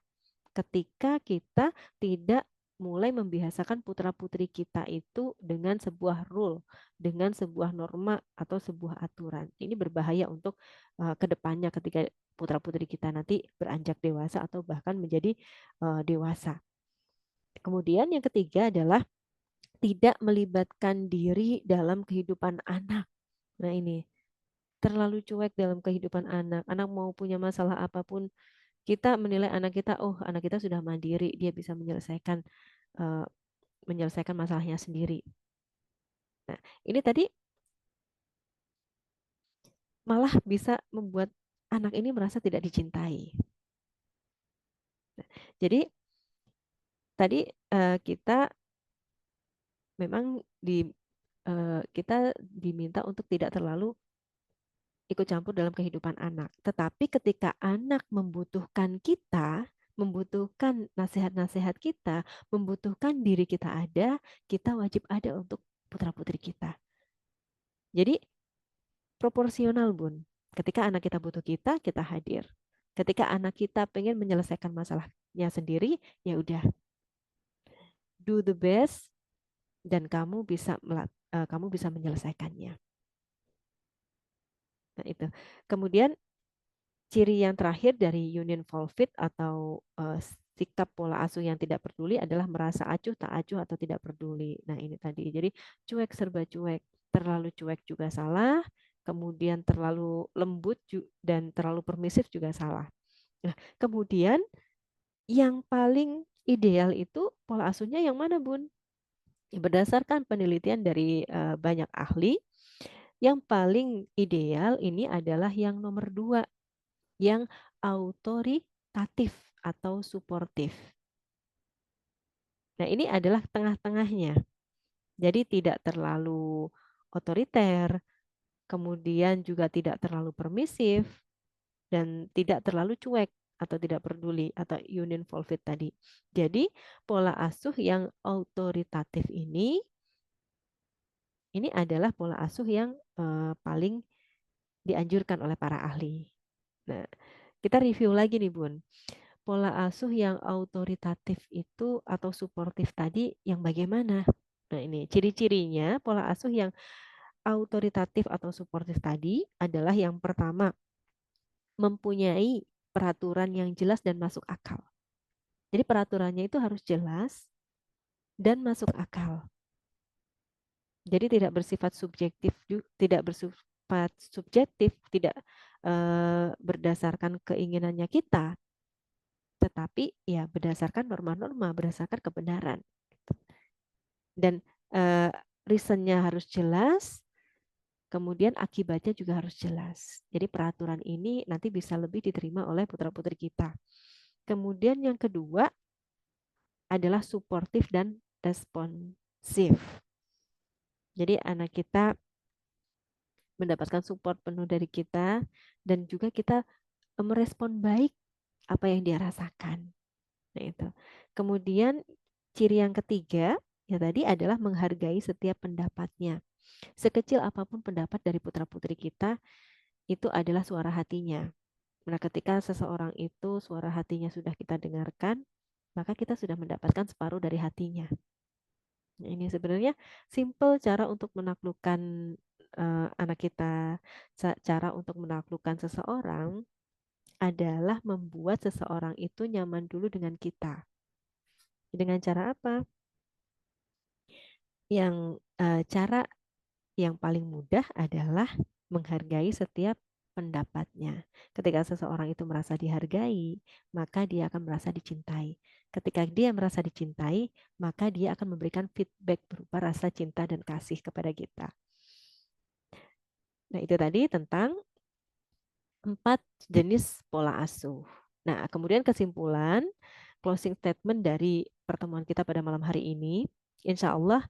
ketika kita tidak mulai membiasakan putra-putri kita itu dengan sebuah rule, dengan sebuah norma atau sebuah aturan. Ini berbahaya untuk kedepannya ketika putra-putri kita nanti beranjak dewasa atau bahkan menjadi dewasa. Kemudian yang ketiga adalah tidak melibatkan diri dalam kehidupan anak. Nah ini terlalu cuek dalam kehidupan anak. Anak mau punya masalah apapun, kita menilai anak kita, oh anak kita sudah mandiri, dia bisa eh, menyelesaikan masalahnya sendiri. Nah ini tadi malah bisa membuat anak ini merasa tidak dicintai. Jadi tadi kita memang kita diminta untuk tidak terlalu ikut campur dalam kehidupan anak. Tetapi ketika anak membutuhkan kita, membutuhkan nasihat-nasihat kita, membutuhkan diri kita ada, kita wajib ada untuk putra-putri kita. Jadi proporsional, Bun. Ketika anak kita butuh kita, kita hadir. Ketika anak kita pengen menyelesaikan masalahnya sendiri, ya udah, do the best dan kamu bisa menyelesaikannya. Nah, itu. Kemudian ciri yang terakhir dari union volfit atau sikap pola asuh yang tidak peduli adalah merasa acuh, tak acuh atau tidak peduli. Nah, ini tadi. Jadi cuek serba cuek. Terlalu cuek juga salah, kemudian terlalu lembut dan terlalu permisif juga salah. Nah, kemudian yang paling ideal itu pola asuhnya yang mana, Bun? Berdasarkan penelitian dari banyak ahli, yang paling ideal ini adalah yang nomor 2, yang autoritatif atau suportif. Nah, ini adalah tengah-tengahnya. Jadi tidak terlalu otoriter, kemudian juga tidak terlalu permisif, dan tidak terlalu cuek atau tidak peduli atau uninvolved tadi. Jadi pola asuh yang autoritatif ini adalah pola asuh yang paling dianjurkan oleh para ahli. Nah, kita review lagi nih Bun. Pola asuh yang autoritatif itu atau suportif tadi yang bagaimana? Nah, ini ciri-cirinya pola asuh yang autoritatif atau suportif tadi adalah yang pertama, mempunyai peraturan yang jelas dan masuk akal. Jadi peraturannya itu harus jelas dan masuk akal. Jadi tidak bersifat subjektif, tidak bersifat subjektif, tidak berdasarkan keinginannya kita, tetapi ya berdasarkan norma-norma, berdasarkan kebenaran. Dan eh, reasonnya harus jelas, kemudian akibatnya juga harus jelas. Jadi peraturan ini nanti bisa lebih diterima oleh putra-putri kita. Kemudian yang kedua adalah suportif dan responsif. Jadi anak kita mendapatkan support penuh dari kita dan juga kita merespon baik apa yang dia rasakan. Nah, itu. Kemudian ciri yang ketiga ya tadi adalah menghargai setiap pendapatnya. Sekecil apapun pendapat dari putra-putri kita, itu adalah suara hatinya. Nah, ketika seseorang itu suara hatinya sudah kita dengarkan, maka kita sudah mendapatkan separuh dari hatinya. Nah, ini sebenarnya simple cara untuk menaklukkan anak kita. Cara untuk menaklukkan seseorang adalah membuat seseorang itu nyaman dulu dengan kita. Dengan cara apa? Yang cara yang paling mudah adalah menghargai setiap pendapatnya. Ketika seseorang itu merasa dihargai, maka dia akan merasa dicintai. Ketika dia merasa dicintai, maka dia akan memberikan feedback berupa rasa cinta dan kasih kepada kita. Nah, itu tadi tentang 4 jenis pola asuh. Nah, kemudian kesimpulan, closing statement dari pertemuan kita pada malam hari ini, insya Allah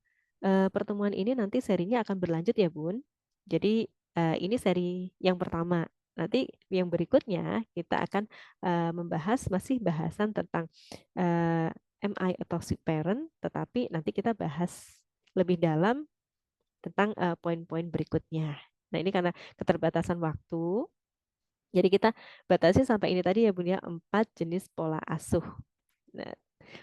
pertemuan ini nanti serinya akan berlanjut ya Bun. Jadi ini seri yang pertama. Nanti yang berikutnya kita akan membahas masih bahasan tentang uh, MI a toxic parent, tetapi nanti kita bahas lebih dalam tentang poin-poin berikutnya. Nah, ini karena keterbatasan waktu, jadi kita batasi sampai ini tadi ya Bun ya, 4 jenis pola asuh. Nah,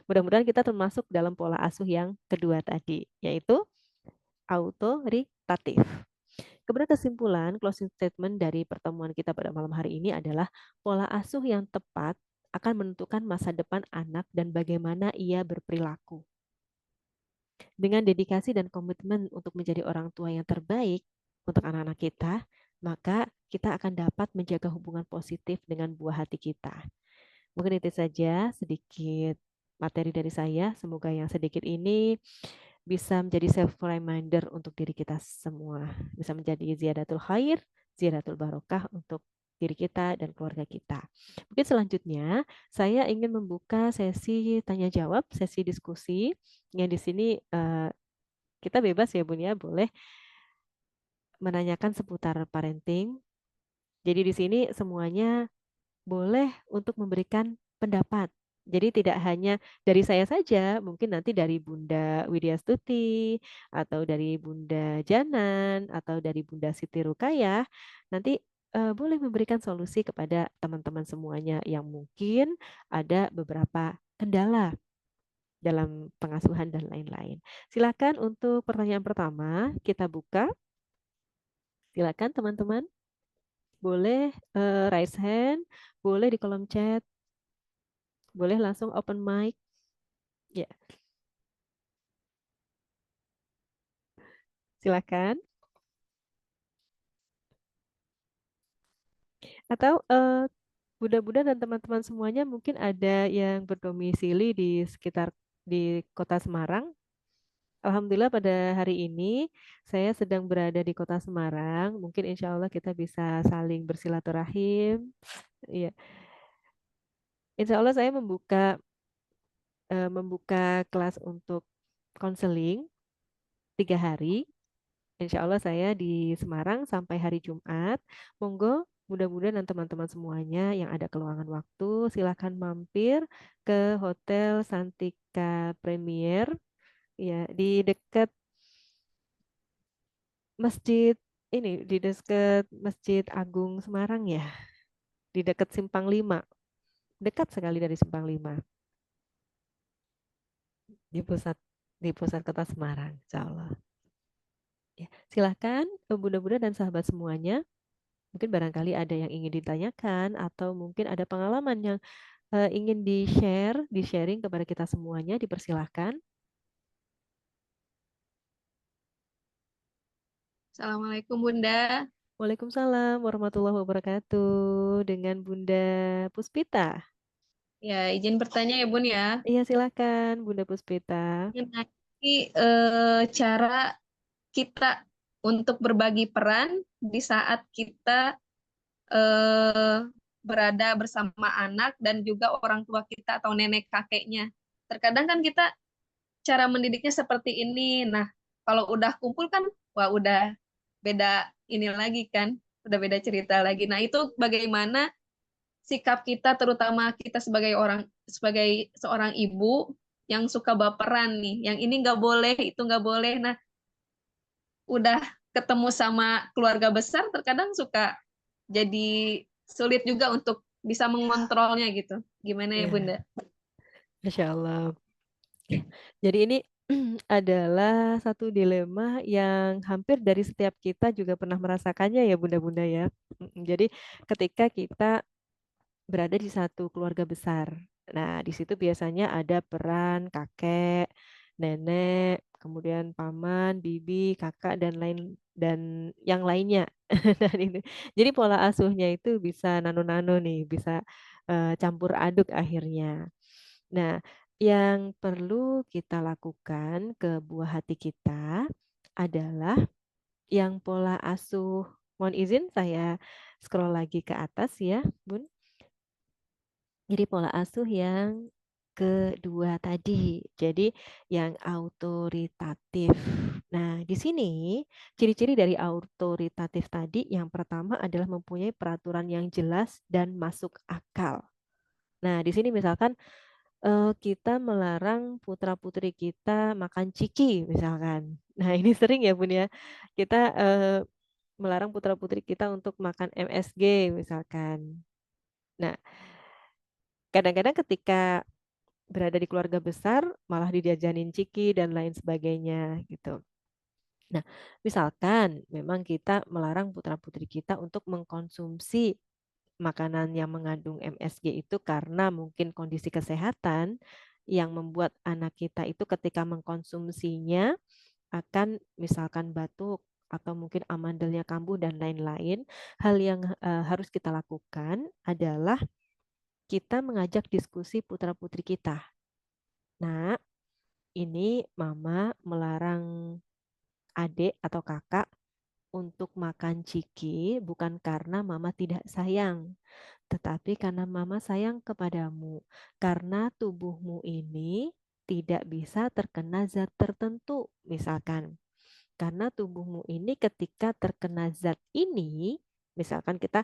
mudah-mudahan kita termasuk dalam pola asuh yang kedua tadi, yaitu autoritatif. Kemudian kesimpulan closing statement dari pertemuan kita pada malam hari ini adalah pola asuh yang tepat akan menentukan masa depan anak dan bagaimana ia berperilaku. Dengan dedikasi dan komitmen untuk menjadi orang tua yang terbaik untuk anak-anak kita, maka kita akan dapat menjaga hubungan positif dengan buah hati kita. Mungkin itu saja sedikit materi dari saya. Semoga yang sedikit ini bisa menjadi self reminder untuk diri kita semua. Bisa menjadi ziyadatul khair, ziyadatul barokah untuk diri kita dan keluarga kita. Mungkin selanjutnya saya ingin membuka sesi tanya jawab, sesi diskusi yang di sini kita bebas ya Bun ya, boleh menanyakan seputar parenting. Jadi di sini semuanya boleh untuk memberikan pendapat. Jadi tidak hanya dari saya saja, mungkin nanti dari Bunda Widya Stuti, atau dari Bunda Janan, atau dari Bunda Siti Rukayah, nanti boleh memberikan solusi kepada teman-teman semuanya yang mungkin ada beberapa kendala dalam pengasuhan dan lain-lain. Silakan untuk pertanyaan pertama kita buka. Silakan teman-teman, boleh raise hand, boleh di kolom chat, boleh langsung open mic. Ya, silakan. Atau Bunda-bunda dan teman-teman semuanya mungkin ada yang berdomisili di sekitar di Kota Semarang. Alhamdulillah pada hari ini saya sedang berada di Kota Semarang. Mungkin insya Allah kita bisa saling bersilaturahim. Iya. Insya Allah saya membuka membuka kelas untuk konseling 3 hari. Insya Allah saya di Semarang sampai hari Jumat. Monggo, mudah-mudahan dan teman-teman semuanya yang ada keluangan waktu, silakan mampir ke Hotel Santika Premier, ya di dekat masjid ini, di dekat Masjid Agung Semarang ya, di dekat Simpang 5, dekat sekali dari Simpang 5, di pusat kota Semarang, Insya Allah. Ya, silahkan Bunda-bunda dan sahabat semuanya. Mungkin barangkali ada yang ingin ditanyakan atau mungkin ada pengalaman yang ingin di-share, di-sharing kepada kita semuanya, dipersilahkan. Assalamualaikum Bunda. Waalaikumsalam warahmatullahi wabarakatuh. Dengan Bunda Puspita. Ya, izin bertanya ya Bun ya. Iya, silakan Bunda Puspita. Mengenai cara kita untuk berbagi peran di saat kita eh, berada bersama anak dan juga orang tua kita atau nenek kakeknya. Terkadang kan kita cara mendidiknya seperti ini. Nah, kalau udah kumpul kan, wah udah beda ini lagi kan, udah beda cerita lagi. Nah, itu bagaimana sikap kita, terutama kita sebagai seorang ibu yang suka baperan nih, yang ini nggak boleh, itu nggak boleh. Nah, udah ketemu sama keluarga besar, terkadang suka jadi sulit juga untuk bisa mengontrolnya gitu. Gimana ya Bunda? Ya, Masya Allah. Jadi ini adalah satu dilema yang hampir dari setiap kita juga pernah merasakannya ya Bunda-bunda ya. Jadi ketika kita berada di satu keluarga besar. Nah, di situ biasanya ada peran kakek, nenek, kemudian paman, bibi, kakak dan lain dan yang lainnya. Dan ini. Jadi pola asuhnya itu bisa nano-nano nih, bisa campur aduk akhirnya. Nah, yang perlu kita lakukan ke buah hati kita adalah yang pola asuh. Mohon izin saya scroll lagi ke atas ya, Bun. Jadi pola asuh yang kedua tadi, jadi yang autoritatif. Nah, di sini ciri-ciri dari autoritatif tadi yang pertama adalah mempunyai peraturan yang jelas dan masuk akal. Nah, di sini misalkan kita melarang putra-putri kita makan ciki misalkan. Nah, ini sering ya Bun ya. Kita melarang putra-putri kita untuk makan MSG misalkan. Nah, kadang-kadang ketika berada di keluarga besar malah dijajanin ciki dan lain sebagainya gitu. Nah, misalkan memang kita melarang putra-putri kita untuk mengkonsumsi makanan yang mengandung MSG itu karena mungkin kondisi kesehatan yang membuat anak kita itu ketika mengkonsumsinya akan misalkan batuk atau mungkin amandelnya kambuh dan lain-lain. Hal yang harus kita lakukan adalah kita mengajak diskusi putra-putri kita. Nah, ini mama melarang adik atau kakak untuk makan ciki bukan karena mama tidak sayang, tetapi karena mama sayang kepadamu. Karena tubuhmu ini tidak bisa terkena zat tertentu, misalkan. Karena tubuhmu ini ketika terkena zat ini, misalkan kita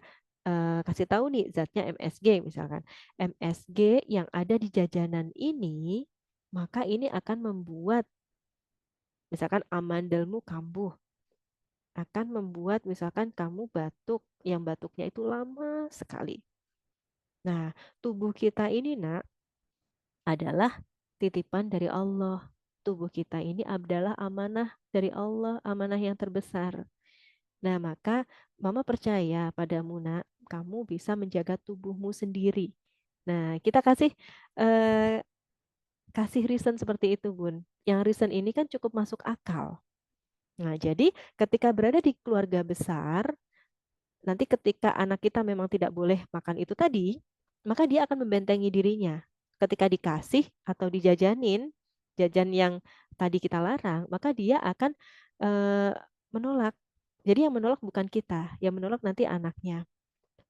kasih tahu nih zatnya MSG, misalkan. MSG yang ada di jajanan ini, maka ini akan membuat misalkan amandelmu kambuh, akan membuat misalkan kamu batuk, yang batuknya itu lama sekali. Nah, tubuh kita ini nak adalah titipan dari Allah. Tubuh kita ini adalah amanah dari Allah, amanah yang terbesar. Nah, maka Mama percaya padamu nak, kamu bisa menjaga tubuhmu sendiri. Nah, kita eh, kasih reason seperti itu, Bun. Yang reason ini kan cukup masuk akal. Nah, jadi ketika berada di keluarga besar, nanti ketika anak kita memang tidak boleh makan itu tadi, maka dia akan membentengi dirinya. Ketika dikasih atau dijajanin, jajan yang tadi kita larang, maka dia akan eh, menolak. Jadi yang menolak bukan kita, yang menolak nanti anaknya.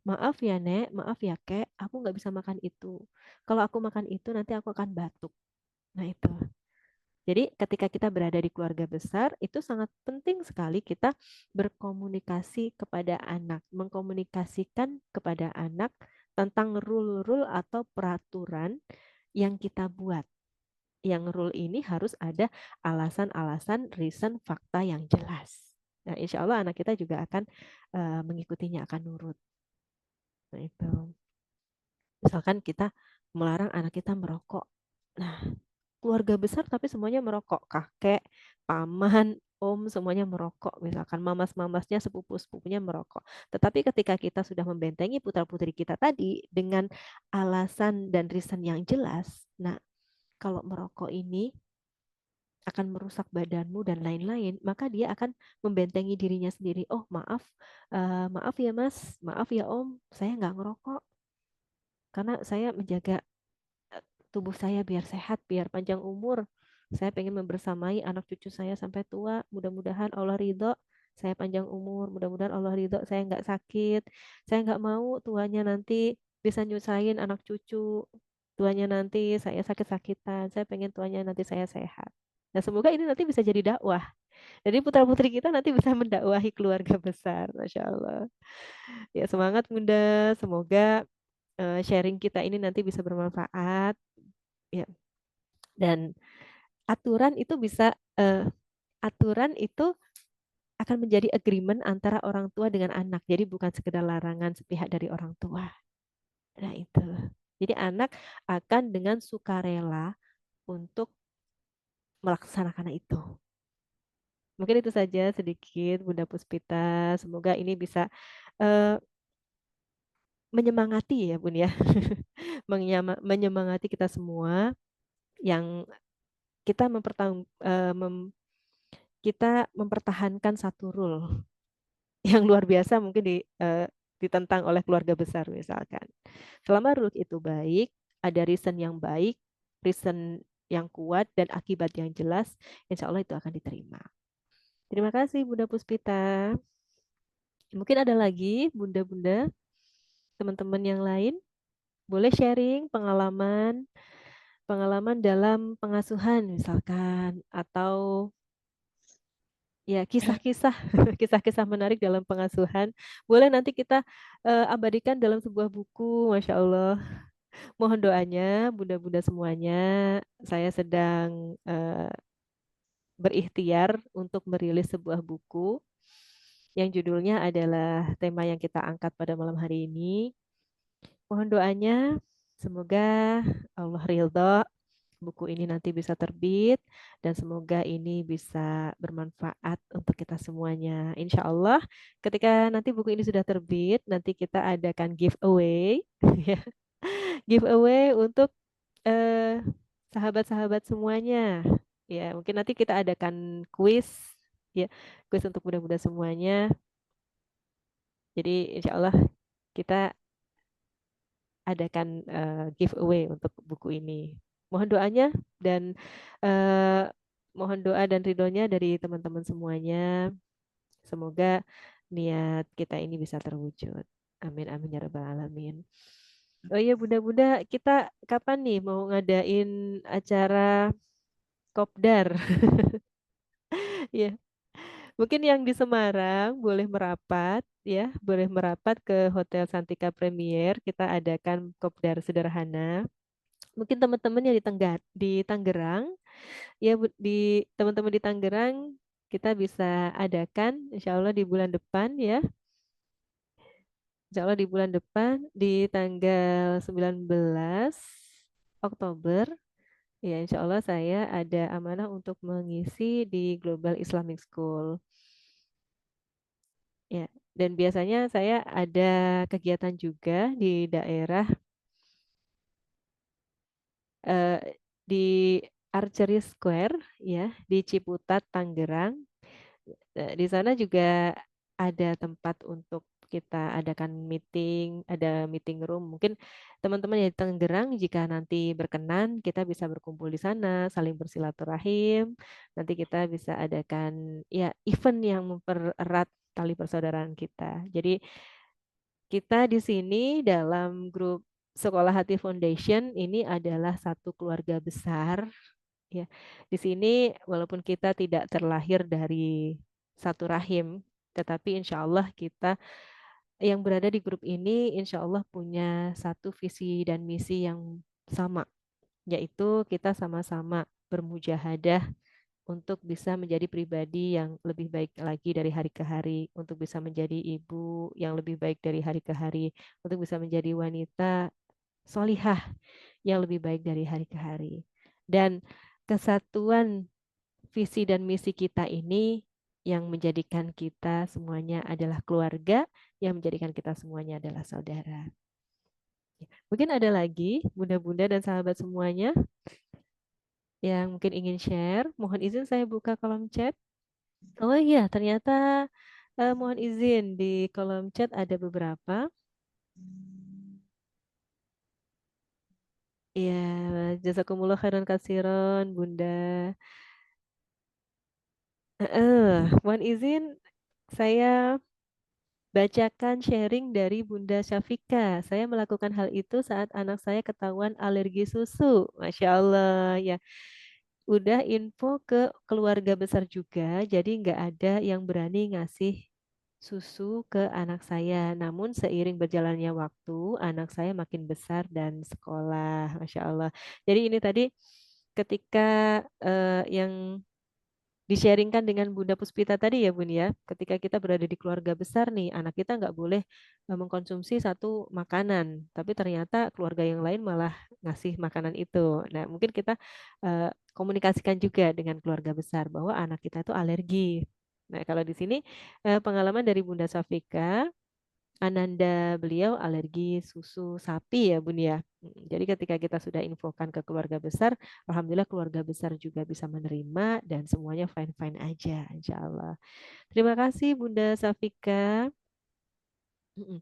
Maaf ya Nek, maaf ya Kek, aku nggak bisa makan itu. Kalau aku makan itu nanti aku akan batuk. Nah, itu. Jadi ketika kita berada di keluarga besar, itu sangat penting sekali kita berkomunikasi kepada anak, mengkomunikasikan kepada anak tentang rule-rule atau peraturan yang kita buat. Yang rule ini harus ada alasan-alasan, reason, fakta yang jelas. Nah, insya Allah anak kita juga akan mengikutinya, akan nurut. Nah, itu. Misalkan kita melarang anak kita merokok. Nah, keluarga besar tapi semuanya merokok. Kakek, paman, om semuanya merokok. Misalkan mamas-mamasnya, sepupu-sepupunya merokok. Tetapi ketika kita sudah membentengi putra-putri kita tadi dengan alasan dan reason yang jelas, nah kalau merokok ini akan merusak badanmu dan lain-lain, maka dia akan membentengi dirinya sendiri. Oh maaf, maaf ya mas, maaf ya om, saya nggak ngerokok karena saya menjaga tubuh saya biar sehat, biar panjang umur. Saya pengen membersamai anak cucu saya sampai tua. Mudah-mudahan Allah ridho. Saya panjang umur. Mudah-mudahan Allah ridho. Saya nggak sakit. Saya nggak mau tuanya nanti bisa nyusahin anak cucu. Tuanya nanti saya sakit-sakitan. Saya pengen tuanya nanti saya sehat. Nah, semoga ini nanti bisa jadi dakwah. Jadi putra-putri kita nanti bisa mendakwahi keluarga besar. Masya Allah. Ya, semangat Bunda. Semoga sharing kita ini nanti bisa bermanfaat. Ya, dan aturan itu bisa aturan itu akan menjadi agreement antara orang tua dengan anak. Jadi bukan sekedar larangan sepihak dari orang tua. Nah, itu. Jadi anak akan dengan sukarela untuk melaksanakan itu. Mungkin itu saja sedikit Bunda Puspita. Semoga ini bisa eh, menyemangati ya Bun ya. Menyemangati kita semua yang kita kita mempertahankan satu rule yang luar biasa mungkin ditentang oleh keluarga besar misalkan. Selama rule itu baik, ada reason yang baik, reason yang kuat dan akibat yang jelas, insya Allah itu akan diterima. Terima kasih Bunda Puspita. Mungkin ada lagi bunda-bunda, teman-teman yang lain, boleh sharing pengalaman, pengalaman dalam pengasuhan misalkan, atau ya kisah-kisah, kisah-kisah menarik dalam pengasuhan. Boleh nanti kita abadikan dalam sebuah buku, Masya Allah. Mohon doanya, bunda-bunda semuanya. Saya sedang berikhtiar untuk merilis sebuah buku yang judulnya adalah tema yang kita angkat pada malam hari ini. Mohon doanya, semoga Allah ridho buku ini nanti bisa terbit dan semoga ini bisa bermanfaat untuk kita semuanya. Insya Allah, ketika nanti buku ini sudah terbit, nanti kita adakan giveaway, ya, giveaway untuk eh, sahabat-sahabat semuanya. Ya, mungkin nanti kita adakan quiz, ya, quiz untuk mudah-mudah semuanya. Jadi insya Allah kita adakan giveaway untuk buku ini. Mohon doanya dan eh, mohon doa dan ridhonya dari teman-teman semuanya. Semoga niat kita ini bisa terwujud. Amin amin ya rabbal alamin. Oh iya bunda-bunda, kita kapan nih mau ngadain acara kopdar? Ya, mungkin yang di Semarang boleh merapat ya, boleh merapat ke Hotel Santika Premier. Kita adakan kopdar sederhana. Mungkin teman-teman yang di Tangerang, ya di teman-teman di Tangerang kita bisa adakan insya Allah di bulan depan ya. Insya Allah di bulan depan di tanggal 19 Oktober ya insya Allah saya ada amanah untuk mengisi di Global Islamic School ya. Dan biasanya saya ada kegiatan juga di daerah eh, di Archery Square ya di Ciputat Tangerang. Di sana juga ada tempat untuk kita adakan meeting, ada meeting room. Mungkin teman-teman yang di Tangerang jika nanti berkenan kita bisa berkumpul di sana, saling bersilaturahim. Nanti kita bisa adakan ya event yang mempererat tali persaudaraan kita. Jadi kita di sini dalam grup Sekolah Hati Foundation ini adalah satu keluarga besar Ya, di sini walaupun kita tidak terlahir dari satu rahim, tetapi insya Allah kita yang berada di grup ini insya Allah punya satu visi dan misi yang sama, yaitu kita sama-sama bermujahadah untuk bisa menjadi pribadi yang lebih baik lagi dari hari ke hari, untuk bisa menjadi ibu yang lebih baik dari hari ke hari, untuk bisa menjadi wanita solihah yang lebih baik dari hari ke hari. Dan kesatuan visi dan misi kita ini yang menjadikan kita semuanya adalah keluarga, yang menjadikan kita semuanya adalah saudara. Mungkin ada lagi bunda-bunda dan sahabat semuanya yang mungkin ingin share. Mohon izin saya buka kolom chat. Oh iya, ternyata mohon izin di kolom chat ada beberapa. Ya, jazakumullah khairan katsiron, Bunda. Mohon izin saya bacakan sharing dari Bunda Syafika. Saya melakukan hal itu saat anak saya ketahuan alergi susu. Masya Allah, ya. Udah info ke keluarga besar juga, jadi nggak ada yang berani ngasih susu ke anak saya. Namun seiring berjalannya waktu, anak saya makin besar dan sekolah, Masya Allah. Jadi ini tadi ketika yang di-sharingkan dengan Bunda Puspita tadi ya Bun ya, ketika kita berada di keluarga besar nih, anak kita nggak boleh mengkonsumsi satu makanan, tapi ternyata keluarga yang lain malah ngasih makanan itu. Nah, mungkin kita komunikasikan juga dengan keluarga besar bahwa anak kita itu alergi. Nah, kalau di sini pengalaman dari Bunda Safika, Ananda beliau alergi susu sapi ya Bun ya. Jadi ketika kita sudah infokan ke keluarga besar, alhamdulillah keluarga besar juga bisa menerima dan semuanya fine-fine aja, insya Allah. Terima kasih Bunda Safika. Mm-mm.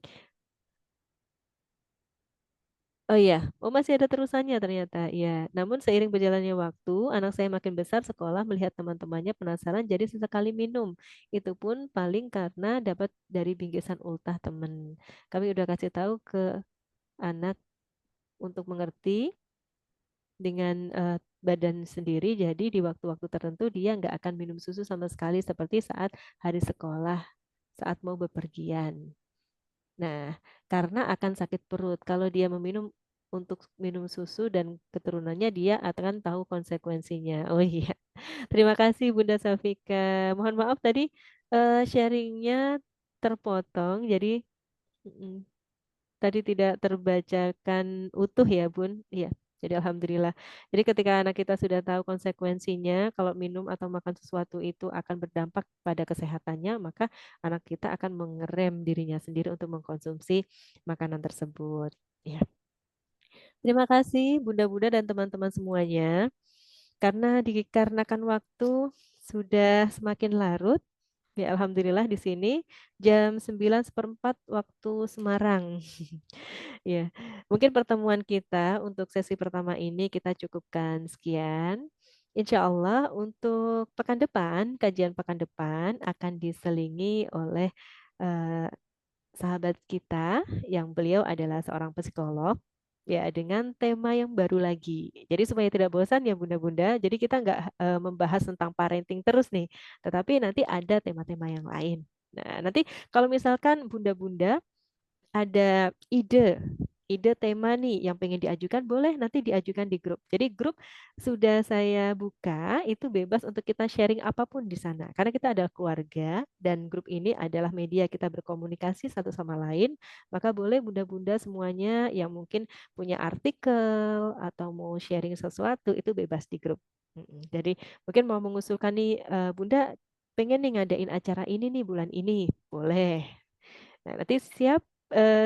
Oh iya, oh masih ada terusannya ternyata. Ya, namun seiring berjalannya waktu, anak saya makin besar sekolah melihat teman-temannya penasaran jadi sesekali minum. Itu pun paling karena dapat dari bingkisan ultah temen. Kami udah kasih tahu ke anak untuk mengerti dengan badan sendiri. Jadi di waktu-waktu tertentu dia nggak akan minum susu sama sekali seperti saat hari sekolah, saat mau bepergian. Nah, karena akan sakit perut kalau dia meminum untuk minum susu dan keturunannya dia akan tahu konsekuensinya. Oh iya, terima kasih Bunda Safika. Mohon maaf tadi sharingnya terpotong, jadi mm, tadi tidak terbacakan utuh ya, Bun. Iya. Jadi alhamdulillah. Jadi ketika anak kita sudah tahu konsekuensinya, kalau minum atau makan sesuatu itu akan berdampak pada kesehatannya, maka anak kita akan mengerem dirinya sendiri untuk mengkonsumsi makanan tersebut. Ya. Terima kasih Bunda-bunda dan teman-teman semuanya. Karena dikarenakan waktu sudah semakin larut, ya alhamdulillah di sini jam 9:04 waktu Semarang. Ya, mungkin pertemuan kita untuk sesi pertama ini kita cukupkan sekian. Insya Allah untuk pekan depan, kajian pekan depan akan diselingi oleh eh, sahabat kita yang beliau adalah seorang psikolog ya dengan tema yang baru lagi. Jadi supaya tidak bosan ya bunda-bunda, jadi kita nggak membahas tentang parenting terus nih, tetapi nanti ada tema-tema yang lain. Nah, nanti kalau misalkan bunda-bunda ada ide tema nih yang pengen diajukan, boleh nanti diajukan di grup. Jadi grup sudah saya buka, itu bebas untuk kita sharing apapun di sana. Karena kita adalah keluarga dan grup ini adalah media kita berkomunikasi satu sama lain, maka boleh bunda-bunda semuanya yang mungkin punya artikel atau mau sharing sesuatu itu bebas di grup. Jadi mungkin mau mengusulkan nih, Bunda pengen nih ngadain acara ini nih bulan ini, boleh. Nah, nanti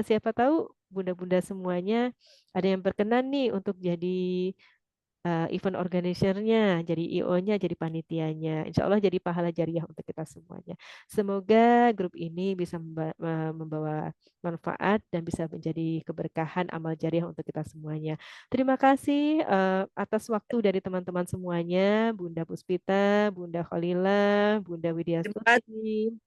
siapa tahu bunda-bunda semuanya ada yang berkenan nih untuk jadi event organizer-nya, jadi IO-nya, jadi panitianya. Insya Allah jadi pahala jariah untuk kita semuanya. Semoga grup ini bisa membawa manfaat dan bisa menjadi keberkahan amal jariah untuk kita semuanya. Terima kasih atas waktu dari teman-teman semuanya, Bunda Puspita, Bunda Khalila, Bunda Widya Terima Stuti,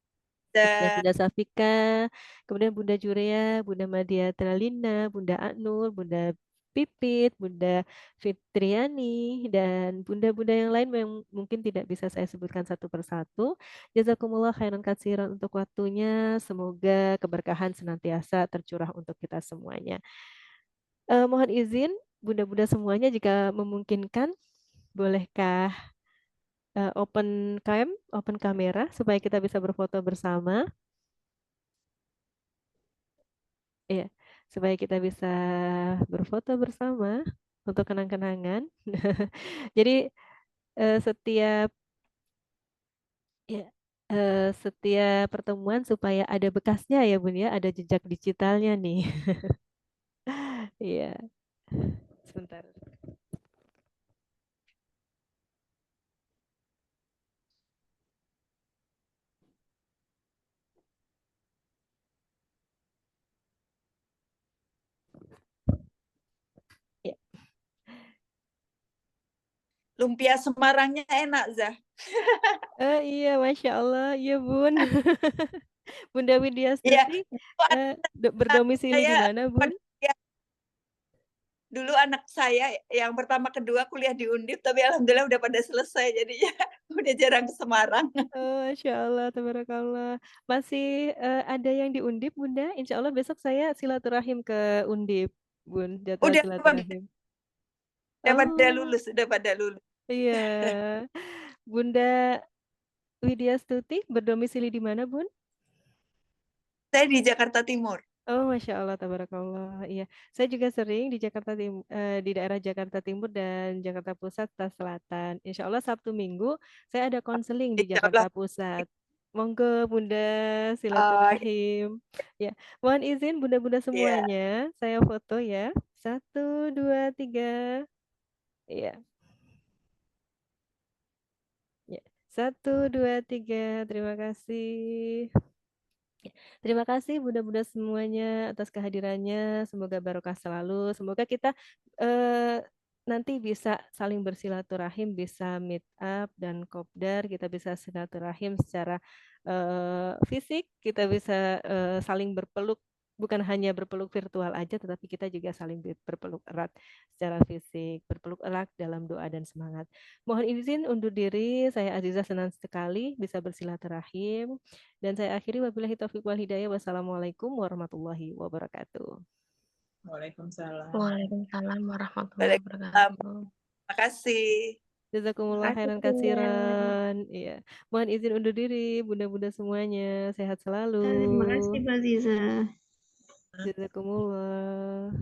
kemudian kasih. Bunda Safika, kemudian Bunda Jurea, Bunda Madia Tralina, Bunda Aknur, Bunda Pipit, Bunda Fitriani, dan bunda-bunda yang lain yang mungkin tidak bisa saya sebutkan satu persatu. Jazakumullah khairan katsiran untuk waktunya. Semoga keberkahan senantiasa tercurah untuk kita semuanya. Mohon izin, bunda-bunda semuanya jika memungkinkan, bolehkah open kamera supaya kita bisa berfoto bersama? Iya, supaya kita bisa berfoto bersama untuk kenang-kenangan. Jadi setiap ya setiap pertemuan supaya ada bekasnya ya Bun ya, ada jejak digitalnya nih. Iya, sebentar. Ya. Lumpia Semarangnya enak, Zah. Iya, Masya Allah, iya Bun. Bunda Widya Iya, Stuti berdomisili saya di mana Bun? ya, dulu anak saya yang pertama kedua kuliah di Undip, tapi alhamdulillah udah pada selesai jadinya udah jarang ke Semarang. Oh, Masya Allah, tabarakallah. Masih ada yang di Undip, Bunda? Insya Allah besok saya silaturahim ke Undip, Bun. Jadwal Udah silaturahim. pada Oh, lulus, udah pada lulus. iya. Bunda Widya Stuti berdomisili di mana, Bun? Saya di Jakarta Timur. Oh, Masya Allah, tabarakallah. Iya, saya juga sering di di daerah Jakarta Timur dan Jakarta Pusat, serta Selatan. Insya Allah Sabtu Minggu saya ada konseling di Insya Jakarta Allah. Pusat. Monggo, Bunda, Oh, silaturahim. Ya, mohon izin Bunda-bunda iya. semuanya, saya foto ya. Satu, dua, tiga. Iya, ya. Satu, dua, tiga. Terima kasih. Ya, terima kasih Bunda-Bunda semuanya atas kehadirannya. Semoga barokah selalu. Semoga kita eh, nanti bisa saling bersilaturahim, bisa meet up dan kopdar. Kita bisa silaturahim secara fisik. Kita bisa saling berpeluk. Bukan hanya berpeluk virtual aja, tetapi kita juga saling berpeluk erat secara fisik, berpeluk erat dalam doa dan semangat. Mohon izin undur diri, saya Aziza senang sekali bisa bersilaturahim. Dan saya akhiri wabillahi taufiq wal hidayah. Wassalamualaikum warahmatullahi wabarakatuh. Waalaikumsalam. Waalaikumsalam warahmatullahi Waalaikumsalam. wabarakatuh. Terima kasih. Jazakumullah Makasih, khairan Tia. katsiran. Iya. Mohon izin undur diri, bunda-bunda semuanya. Sehat selalu. Terima kasih, Mbak Ziza. Jazakumullah.